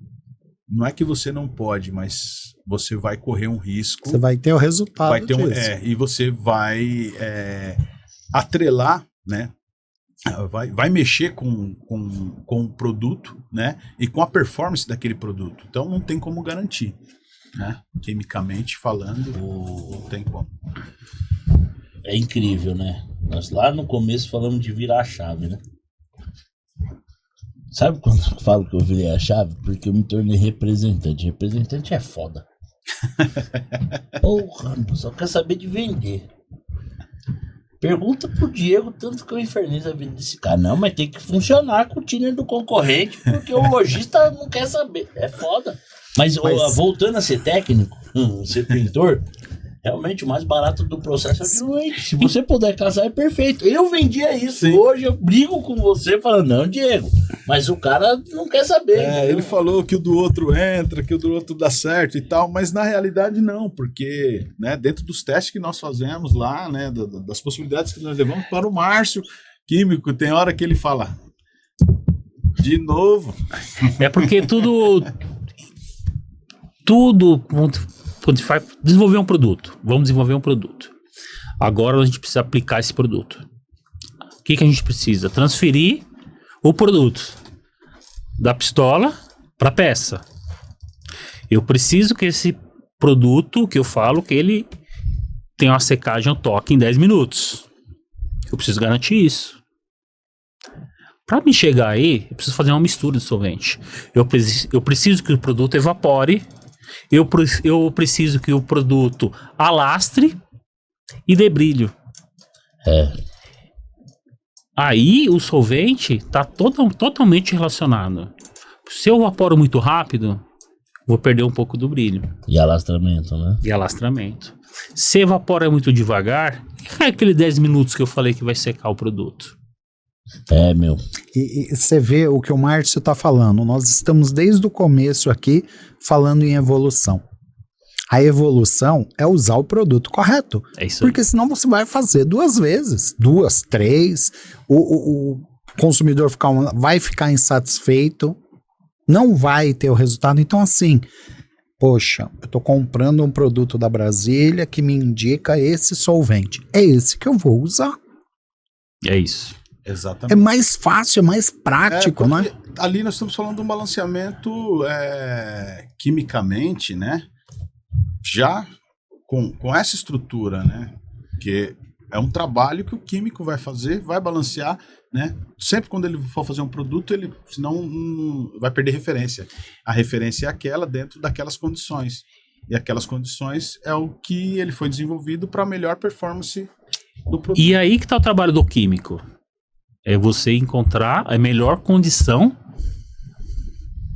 Não é que você não pode, mas você vai correr um risco. Você vai ter o resultado vai ter disso. E você vai atrelar, né? Vai mexer com o produto, né? E com a performance daquele produto. Então não tem como garantir. Né? Quimicamente falando, não tem como. É incrível, né? Nós lá no começo falamos de virar a chave, né? Sabe quando eu falo que eu virei a chave? Porque eu me tornei representante. Representante é foda. Porra, só quer saber de vender. Pergunta pro Diego tanto que eu infernizo a vida desse cara. Não, mas tem que funcionar com o tinner do concorrente, porque o lojista não quer saber. É foda. Mas voltando a ser técnico, ser pintor, realmente o mais barato do processo é o diluente. Se você puder casar, é perfeito. Eu vendia isso. Sim. Hoje eu brigo com você falando, não, Diego, mas o cara não quer saber. Ele falou que o do outro entra, que o do outro dá certo e tal, mas na realidade não, porque, né, dentro dos testes que nós fazemos lá, né, das possibilidades que nós levamos para o Márcio químico, tem hora que ele fala, de novo. É porque tudo quando vai desenvolver um produto, vamos desenvolver um produto. Agora a gente precisa aplicar esse produto. O que a gente precisa? Transferir o produto da pistola para a peça. Eu preciso que esse produto que eu falo que ele tem uma secagem ao toque em 10 minutos. Eu preciso garantir isso. Para me chegar aí, eu preciso fazer uma mistura de solvente. Eu preciso que o produto evapore, eu preciso que o produto alastre e dê brilho. Aí o solvente está totalmente relacionado. Se eu evaporo muito rápido, vou perder um pouco do brilho. E alastramento, né? E alastramento. Se evapora muito devagar, é aquele 10 minutos que eu falei que vai secar o produto. Meu. E você vê o que o Márcio está falando. Nós estamos desde o começo aqui falando em evolução. A evolução é usar o produto correto. É isso aí. Porque senão você vai fazer 2 vezes, 2, 3. O consumidor vai ficar insatisfeito, não vai ter o resultado. Então, assim, poxa, eu estou comprando um produto da Brasília que me indica esse solvente. É esse que eu vou usar. É isso. Exatamente. É mais fácil, é mais prático, né? Ali nós estamos falando de um balanceamento quimicamente, né? Já com essa estrutura, né? Que é um trabalho que o químico vai fazer, vai balancear, né? Sempre quando ele for fazer um produto, ele senão vai perder referência. A referência é aquela dentro daquelas condições. E aquelas condições é o que ele foi desenvolvido para melhor performance do produto. E aí que está o trabalho do químico. É você encontrar a melhor condição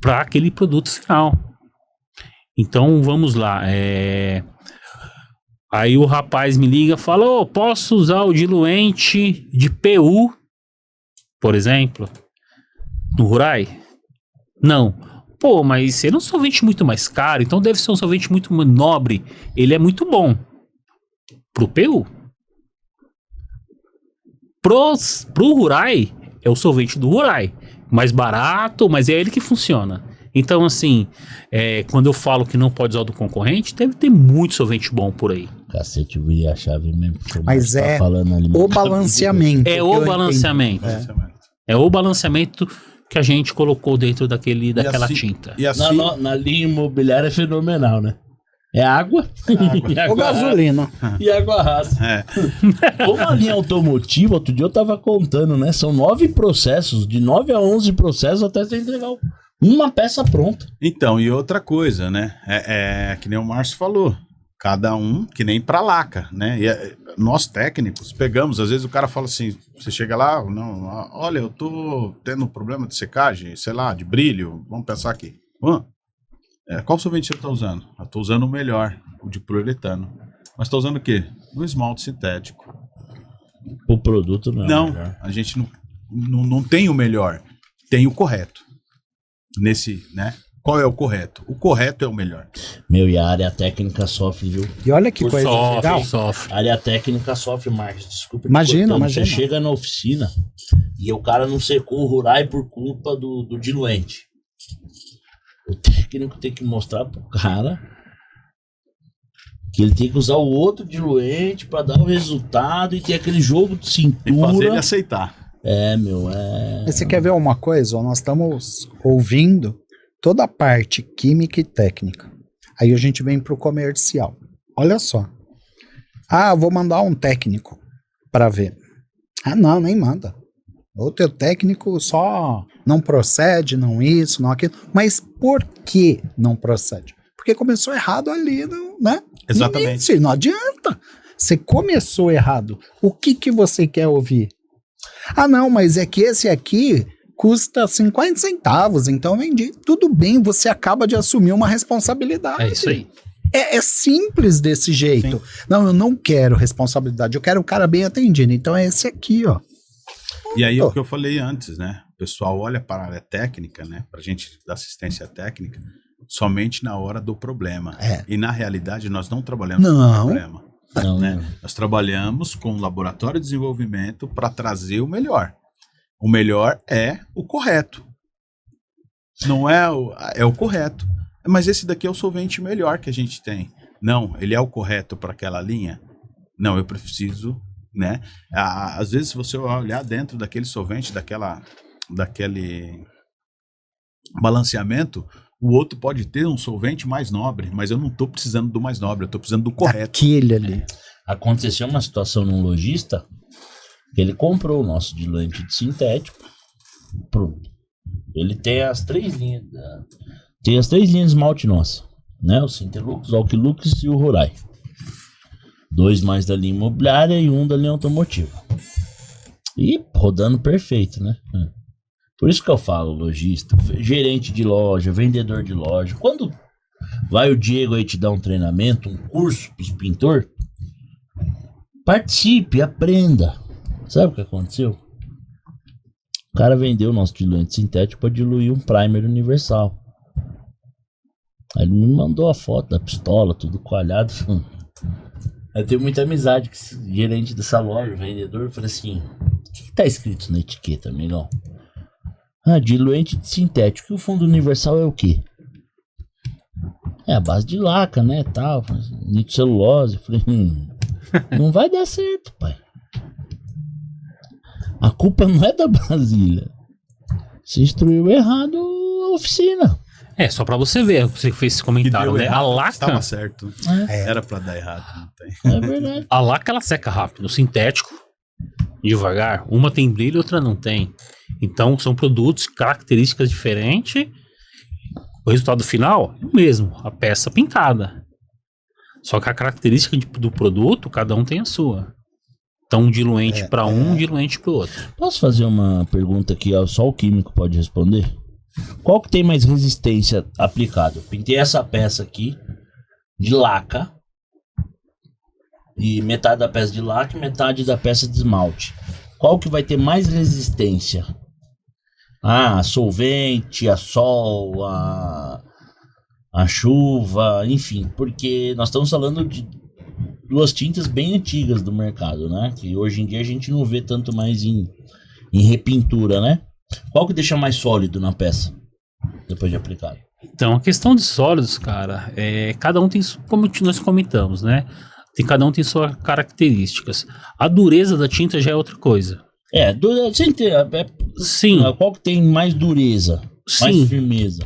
para aquele produto final. Então vamos lá. Aí o rapaz me liga e fala: "Ô, posso usar o diluente de PU, por exemplo, no Hurai?" Não. Pô, mas ele é um solvente muito mais caro, então deve ser um solvente muito nobre. Ele é muito bom pro PU. Pro Hurai, é o solvente do Hurai. Mais barato, mas é ele que funciona. Então, assim, quando eu falo que não pode usar o do concorrente, deve ter muito solvente bom por aí. Cacete, eu vi a chave mesmo. Mas tá falando ali, o balanceamento. É o balanceamento. É o balanceamento que a gente colocou dentro daquela tinta. E assim, Na linha imobiliária é fenomenal, né? É água. Ou gasolina. E água rasa. Como a linha automotiva, outro dia eu tava contando, né? São 9 processos, de 9 a 11 processos até você entregar uma peça pronta. então, e outra coisa, né? Que nem o Márcio falou. Cada um, que nem pra laca, né? E nós técnicos pegamos, às vezes o cara fala assim, você chega lá, não, olha, eu tô tendo um problema de secagem, sei lá, de brilho, vamos pensar aqui. Qual solvente você tá usando? Eu tô usando o melhor, o de poliuretano. Mas tá usando o quê? Um esmalte sintético. O produto não. Não, a gente não tem o melhor, tem o correto. Nesse, né? Qual é o correto? O correto é o melhor. E a área técnica sofre, viu? E olha que coisa legal. Sofre. A área técnica sofre, Marcos. Desculpa. Imagina. Você chega na oficina e o cara não secou o Hurai por culpa do diluente. O técnico tem que mostrar pro cara que ele tem que usar o outro diluente para dar o resultado e ter aquele jogo de cintura. E fazer ele aceitar. Mas você quer ver uma coisa? Nós estamos ouvindo toda a parte química e técnica. Aí a gente vem pro comercial. Olha só. Vou mandar um técnico para ver. Não, nem manda. O teu técnico só não procede, não isso, não aquilo. Mas por que não procede? Porque começou errado ali, né? Exatamente. Início, não adianta. Você começou errado. O que você quer ouvir? Não, mas é que esse aqui custa 50 centavos, então eu vendi. Tudo bem, você acaba de assumir uma responsabilidade. É isso aí. É simples desse jeito. Sim. Não, eu não quero responsabilidade, eu quero o cara bem atendido. Então é esse aqui, ó. E aí é o que eu falei antes, né? O pessoal olha para a área técnica, né? Pra gente da assistência técnica, somente na hora do problema. E na realidade nós não trabalhamos com o problema. Não, né? Nós trabalhamos com o laboratório de desenvolvimento para trazer o melhor. O melhor é o correto. Não é o correto. Mas esse daqui é o solvente melhor que a gente tem. Não, ele é o correto para aquela linha? Não, eu preciso, né? Às vezes, se você olhar dentro daquele solvente, daquele balanceamento, O outro pode ter um solvente mais nobre, mas eu não estou precisando do mais nobre, eu estou precisando do correto. Aquele ali. Aconteceu uma situação num lojista que ele comprou o nosso diluente de sintético. Ele tem as 3 linhas. Tem as 3 linhas de esmalte nossa, né? O Sintelux, o Alquilux e o Rorai. 2 mais da linha imobiliária e 1 da linha automotiva. E rodando perfeito, né? Por isso que eu falo, lojista, gerente de loja, vendedor de loja. Quando vai o Diego aí te dar um treinamento, um curso pros pintor, participe, aprenda. Sabe o que aconteceu? O cara vendeu o nosso diluente sintético para diluir um primer universal. Aí ele me mandou a foto da pistola, tudo coalhado. Eu tenho muita amizade com esse gerente dessa loja, o vendedor. Eu falei assim: o que tá escrito na etiqueta, amigão? Diluente de sintético. E o fundo universal é o quê? É a base de laca, né, tal, nitrocelulose. Eu falei, não vai dar certo, pai. A culpa não é da Brasília. Você instruiu errado a oficina. Só pra você ver, você fez esse comentário, né? A laca... Estava certo. Era pra dar errado, não tem. É verdade. A laca, ela seca rápido. O sintético, devagar. Uma tem brilho, outra não tem. Então, são produtos, características diferentes. O resultado final é o mesmo. A peça pintada. Só que a característica do produto, cada um tem a sua. Então, um diluente para um diluente para o outro. Posso fazer uma pergunta que só o químico pode responder? Qual que tem mais resistência aplicada? Eu pintei essa peça aqui de laca. E metade da peça de laca e metade da peça de esmalte. Qual que vai ter mais resistência? A solvente, a sol, a chuva, enfim. Porque nós estamos falando de 2 tintas bem antigas do mercado, né? Que hoje em dia a gente não vê tanto mais em repintura, né? Qual que deixa mais sólido na peça depois de aplicado? Então, a questão de sólidos, cara, cada um tem, como nós comentamos, né? Cada um tem suas características. A dureza da tinta já é outra coisa. Sim. Qual que tem mais dureza? Mais firmeza?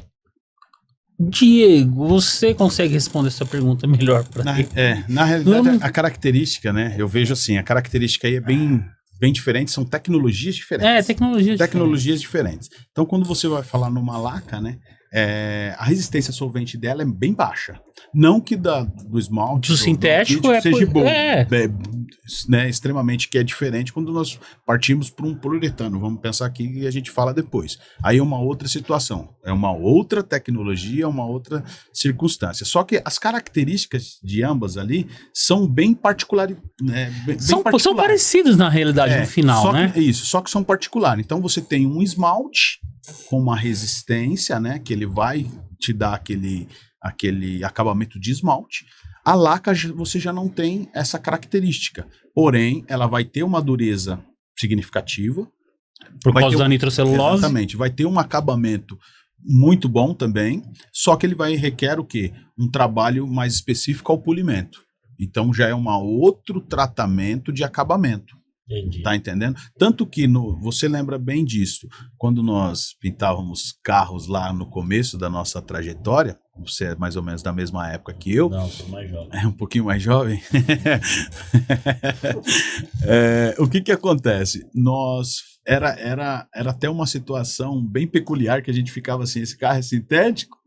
Diego, você consegue responder essa pergunta melhor para mim? Na realidade, a característica, né? Eu vejo assim, a característica aí é bem diferente, são tecnologias diferentes. Tecnologias diferentes. Então, quando você vai falar numa laca, né? A resistência solvente dela é bem baixa. Não que do esmalte do sintético seja bom, né, extremamente, que é diferente quando nós partimos para um poliuretano. Vamos pensar aqui e a gente fala depois. Aí é uma outra situação, é uma outra tecnologia, uma outra circunstância. Só que as características de ambas ali são bem particulares. Né, são parecidas na realidade no final, né? Só que são particulares. Então você tem um esmalte com uma resistência, né, que ele vai te dar aquele acabamento de esmalte. A laca você já não tem essa característica, porém ela vai ter uma dureza significativa por causa da nitrocelulose. Exatamente, vai ter um acabamento muito bom também, só que ele vai requer o quê? Um trabalho mais específico ao polimento. Então já é um outro tratamento de acabamento. Entendi. Tá entendendo? Tanto que você lembra bem disso, quando nós pintávamos carros lá no começo da nossa trajetória, você é mais ou menos da mesma época que eu. Não, sou mais jovem. É um pouquinho mais jovem. O que acontece? Era até uma situação bem peculiar que a gente ficava assim, esse carro é sintético?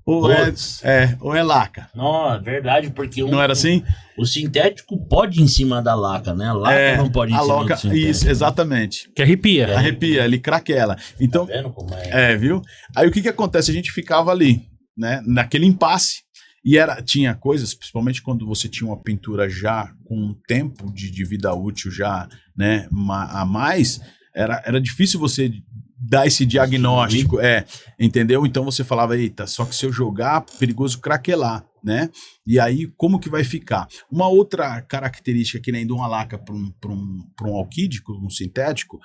Ou é laca? Não, é verdade, porque não era assim? O sintético pode ir em cima da laca, né? A laca não pode ir em cima do sintético. Isso, exatamente. Que arrepia. Arrepia, ele craquela. Então, tá vendo como é? Viu? Aí o que acontece? A gente ficava ali, né? Naquele impasse. E tinha coisas, principalmente quando você tinha uma pintura já com um tempo de vida útil já, né, a mais, era difícil você dar esse diagnóstico, entendeu? Então você falava, eita, só que se eu jogar, perigoso craquelar, né? E aí, como que vai ficar? Uma outra característica que nem de uma laca para um alquídico, um sintético,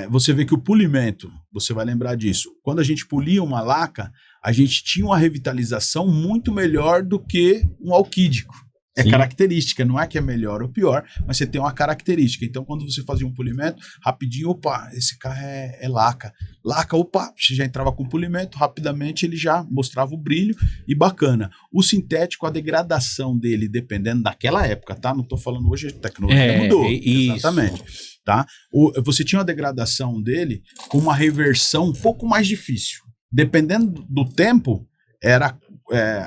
você vê que o polimento, você vai lembrar disso, quando a gente polia uma laca, a gente tinha uma revitalização muito melhor do que um alquídico. É Sim. característica, não é que é melhor ou pior, mas você tem uma característica. Então, quando você fazia um polimento, rapidinho, opa, esse carro é laca. Laca, opa, você já entrava com polimento, rapidamente ele já mostrava o brilho e bacana. O sintético, a degradação dele, dependendo daquela época, tá? Não tô falando hoje, a tecnologia mudou. Isso. Exatamente. Tá? Você tinha uma degradação dele com uma reversão um pouco mais difícil. Dependendo do tempo,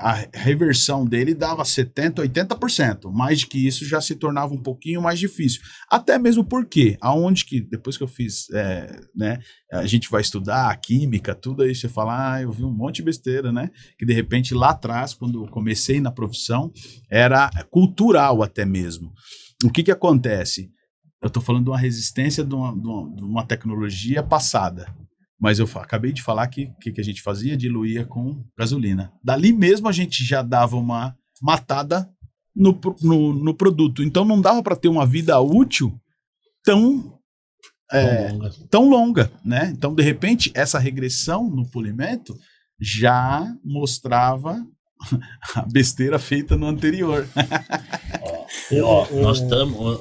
a reversão dele dava 70%, 80%. Mais de que isso já se tornava um pouquinho mais difícil. Até mesmo porque, aonde que, depois que eu fiz, né, a gente vai estudar a química, tudo aí, você fala, eu vi um monte de besteira, né? Que de repente lá atrás, quando eu comecei na profissão, era cultural até mesmo. O que acontece? Eu estou falando de uma resistência de uma tecnologia passada. Mas eu acabei de falar que a gente fazia? Diluía com gasolina. Dali mesmo a gente já dava uma matada no produto. Então não dava para ter uma vida útil tão longa, né? Então, de repente, essa regressão no polimento já mostrava a besteira feita no anterior.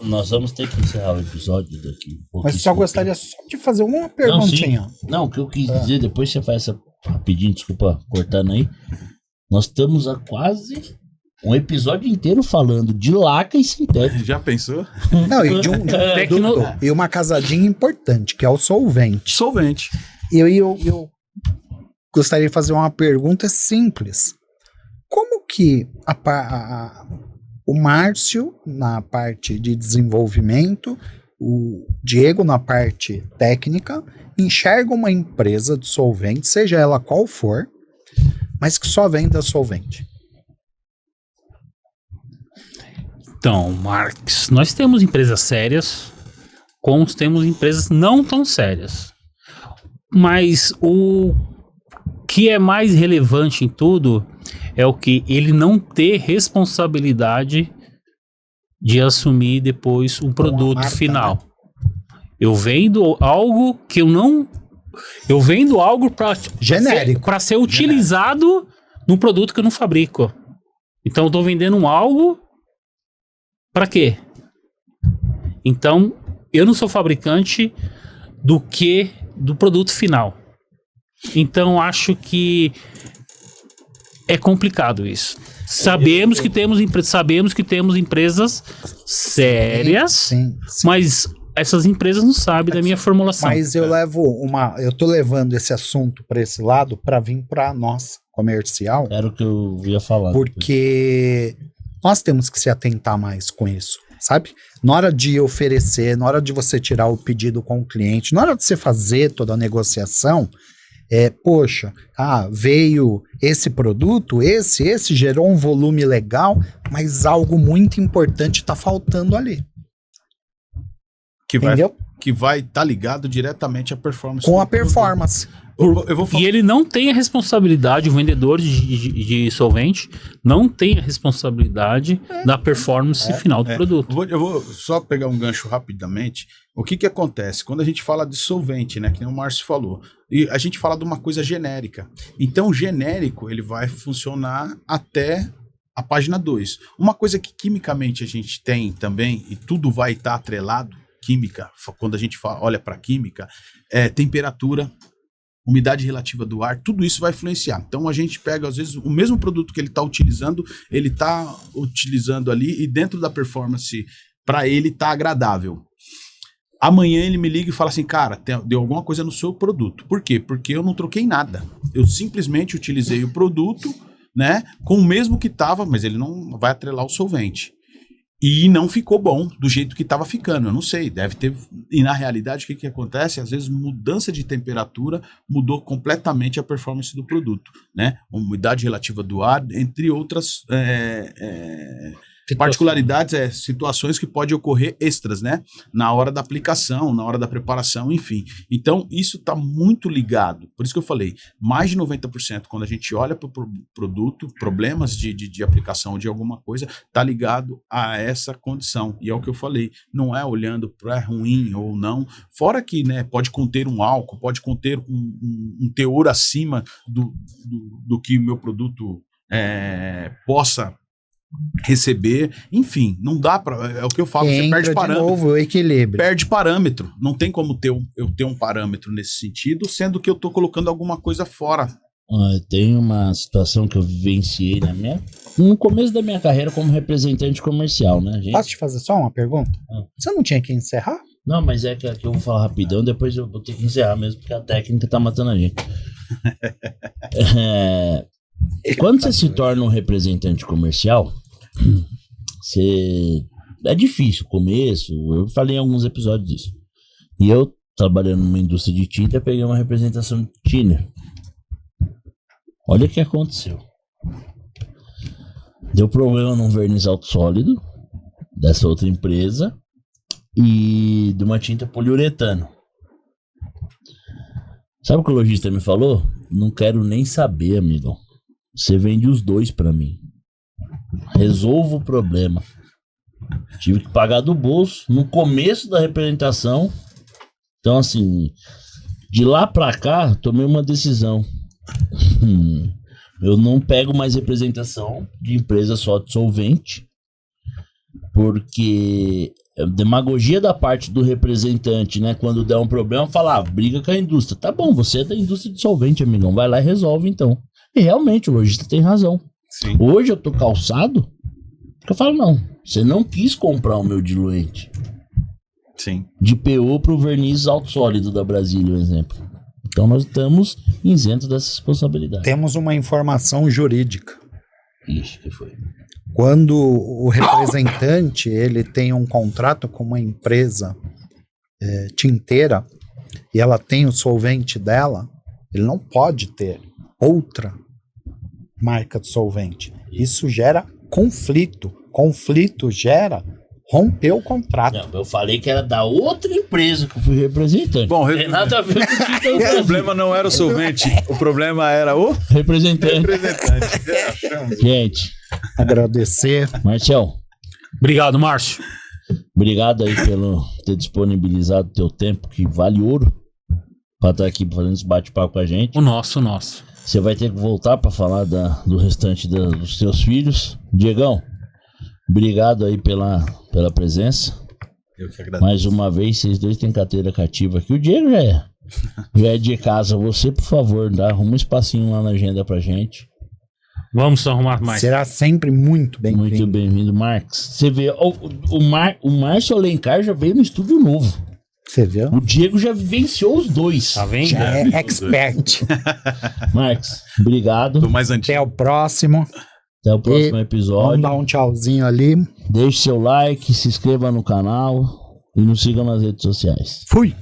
Nós vamos ter que encerrar o episódio daqui. Mas só gostaria só de fazer uma perguntinha. Não, o que eu quis dizer, depois você faz essa rapidinho, desculpa, cortando aí. Nós estamos há quase um episódio inteiro falando de laca e sintético. Já pensou? Não, e de um produto, e uma casadinha importante, que é o solvente. Solvente. Eu gostaria de fazer uma pergunta simples. Como que o Márcio, na parte de desenvolvimento, o Diego, na parte técnica, enxerga uma empresa de solvente, seja ela qual for, mas que só venda solvente? Então, Marx, nós temos empresas sérias, como temos empresas não tão sérias. Mas o que é mais relevante em tudo é o que ele não ter responsabilidade de assumir depois um produto marca, final. né? Eu vendo algo que eu não... Eu vendo algo Genérico. para ser utilizado num produto que eu não fabrico. Então eu estou vendendo algo para quê? Então eu não sou fabricante do produto final. Então acho que é complicado isso. Sabemos que temos empresas sérias, Sim. mas essas empresas não sabem da minha formulação. Mas eu tô levando esse assunto para esse lado para vir para nós, comercial, Era o que eu ia falar. porque nós temos que se atentar mais com isso, sabe? Na hora de oferecer, na hora de você tirar o pedido com o cliente, na hora de você fazer toda a negociação, veio esse produto, esse gerou um volume legal, mas algo muito importante está faltando ali. Que vai estar ligado diretamente à performance. Com a performance. Eu vou falar. E ele não tem a responsabilidade, o vendedor de solvente não tem a responsabilidade da performance final do produto. Eu vou só pegar um gancho rapidamente. O que acontece? Quando a gente fala de solvente, né, que nem o Márcio falou, e a gente fala de uma coisa genérica. Então, o genérico, ele vai funcionar até a página 2. Uma coisa que quimicamente a gente tem também, e tudo vai estar atrelado, química, quando a gente olha para química, temperatura, umidade relativa do ar, tudo isso vai influenciar. Então a gente pega, às vezes, o mesmo produto que ele está utilizando ali, e dentro da performance, para ele tá agradável. Amanhã ele me liga e fala assim, cara, deu alguma coisa no seu produto. Por quê? Porque eu não troquei nada. Eu simplesmente utilizei o produto, né, com o mesmo que estava, mas ele não vai atrelar o solvente. E não ficou bom do jeito que estava ficando. Eu não sei, deve ter... E na realidade, o que acontece? Às vezes, mudança de temperatura mudou completamente a performance do produto, né? Umidade relativa do ar, entre outras particularidades, situações que podem ocorrer extras, né? Na hora da aplicação, na hora da preparação, enfim. Então, isso está muito ligado. Por isso que eu falei, mais de 90% quando a gente olha para o produto, problemas de aplicação de alguma coisa, está ligado a essa condição. E é o que eu falei, não é olhando para ruim ou não. Fora que, né, pode conter um álcool, pode conter um teor acima do que o meu produto possa receber, enfim, não dá pra. É o que eu falo, você Entra perde de parâmetro. novo o equilíbrio. Perde parâmetro. Não tem como eu ter um parâmetro nesse sentido, sendo que eu tô colocando alguma coisa fora. Tem uma situação que eu vivenciei no começo da minha carreira como representante comercial, né, gente? Posso te fazer só uma pergunta? Ah. Você não tinha que encerrar? Não, mas é que aqui eu vou falar rapidão, depois eu vou ter que encerrar mesmo, porque a técnica tá matando a gente. Quando você se torna um representante comercial, é difícil o começo, eu falei em alguns episódios disso. E eu, trabalhando numa indústria de tinta, peguei uma representação de thinner. Olha o que aconteceu. Deu problema num verniz alto sólido dessa outra empresa e de uma tinta poliuretano. Sabe o que o lojista me falou? Não quero nem saber, amigo. Você vende os dois pra mim. Resolva o problema. Tive que pagar do bolso no começo da representação. Então, assim, de lá pra cá, tomei uma decisão. Eu não pego mais representação de empresa só de solvente, porque demagogia da parte do representante, né? Quando der um problema, falar, briga com a indústria. Tá bom, você é da indústria de solvente, amigão, vai lá e resolve então. E realmente o lojista tem razão. Sim. Hoje eu tô calçado, porque eu falo, não, você não quis comprar o meu diluente Sim. de PU pro verniz alto sólido da Brasília, por exemplo. Então nós estamos isentos dessa responsabilidade. Temos uma informação jurídica. Ixi, que foi? Quando o representante ele tem um contrato com uma empresa tinteira e ela tem o solvente dela, ele não pode ter outra marca de solvente. Isso gera conflito. Conflito gera romper o contrato. Não, eu falei que era da outra empresa que eu fui representante. Bom, tem nada a ver com o que o problema não era o solvente, o problema era o representante. representante. Gente, Agradecer. Marcel, Obrigado, Márcio. obrigado aí pelo ter disponibilizado teu tempo, que vale ouro, pra estar aqui fazendo esse bate-papo com a gente. O nosso. Você vai ter que voltar pra falar do restante dos teus filhos. Diegão, obrigado aí pela presença. Eu que agradeço. Mais uma vez, vocês dois têm carteira cativa aqui. O Diego já é de casa. Você, por favor, arruma um espacinho lá na agenda pra gente. Vamos arrumar mais. Será sempre muito bem-vindo. Muito bem-vindo, Marcos. Você vê, o Márcio Alencar já veio no estúdio novo. Você viu? O Diego já vivenciou os dois. Tá vendo? Já é expert. Marcos, obrigado. Do mais antigo. Até o próximo. Até o próximo Vamos episódio. dar um tchauzinho ali. Deixe seu like, se inscreva no canal e nos siga nas redes sociais. Fui!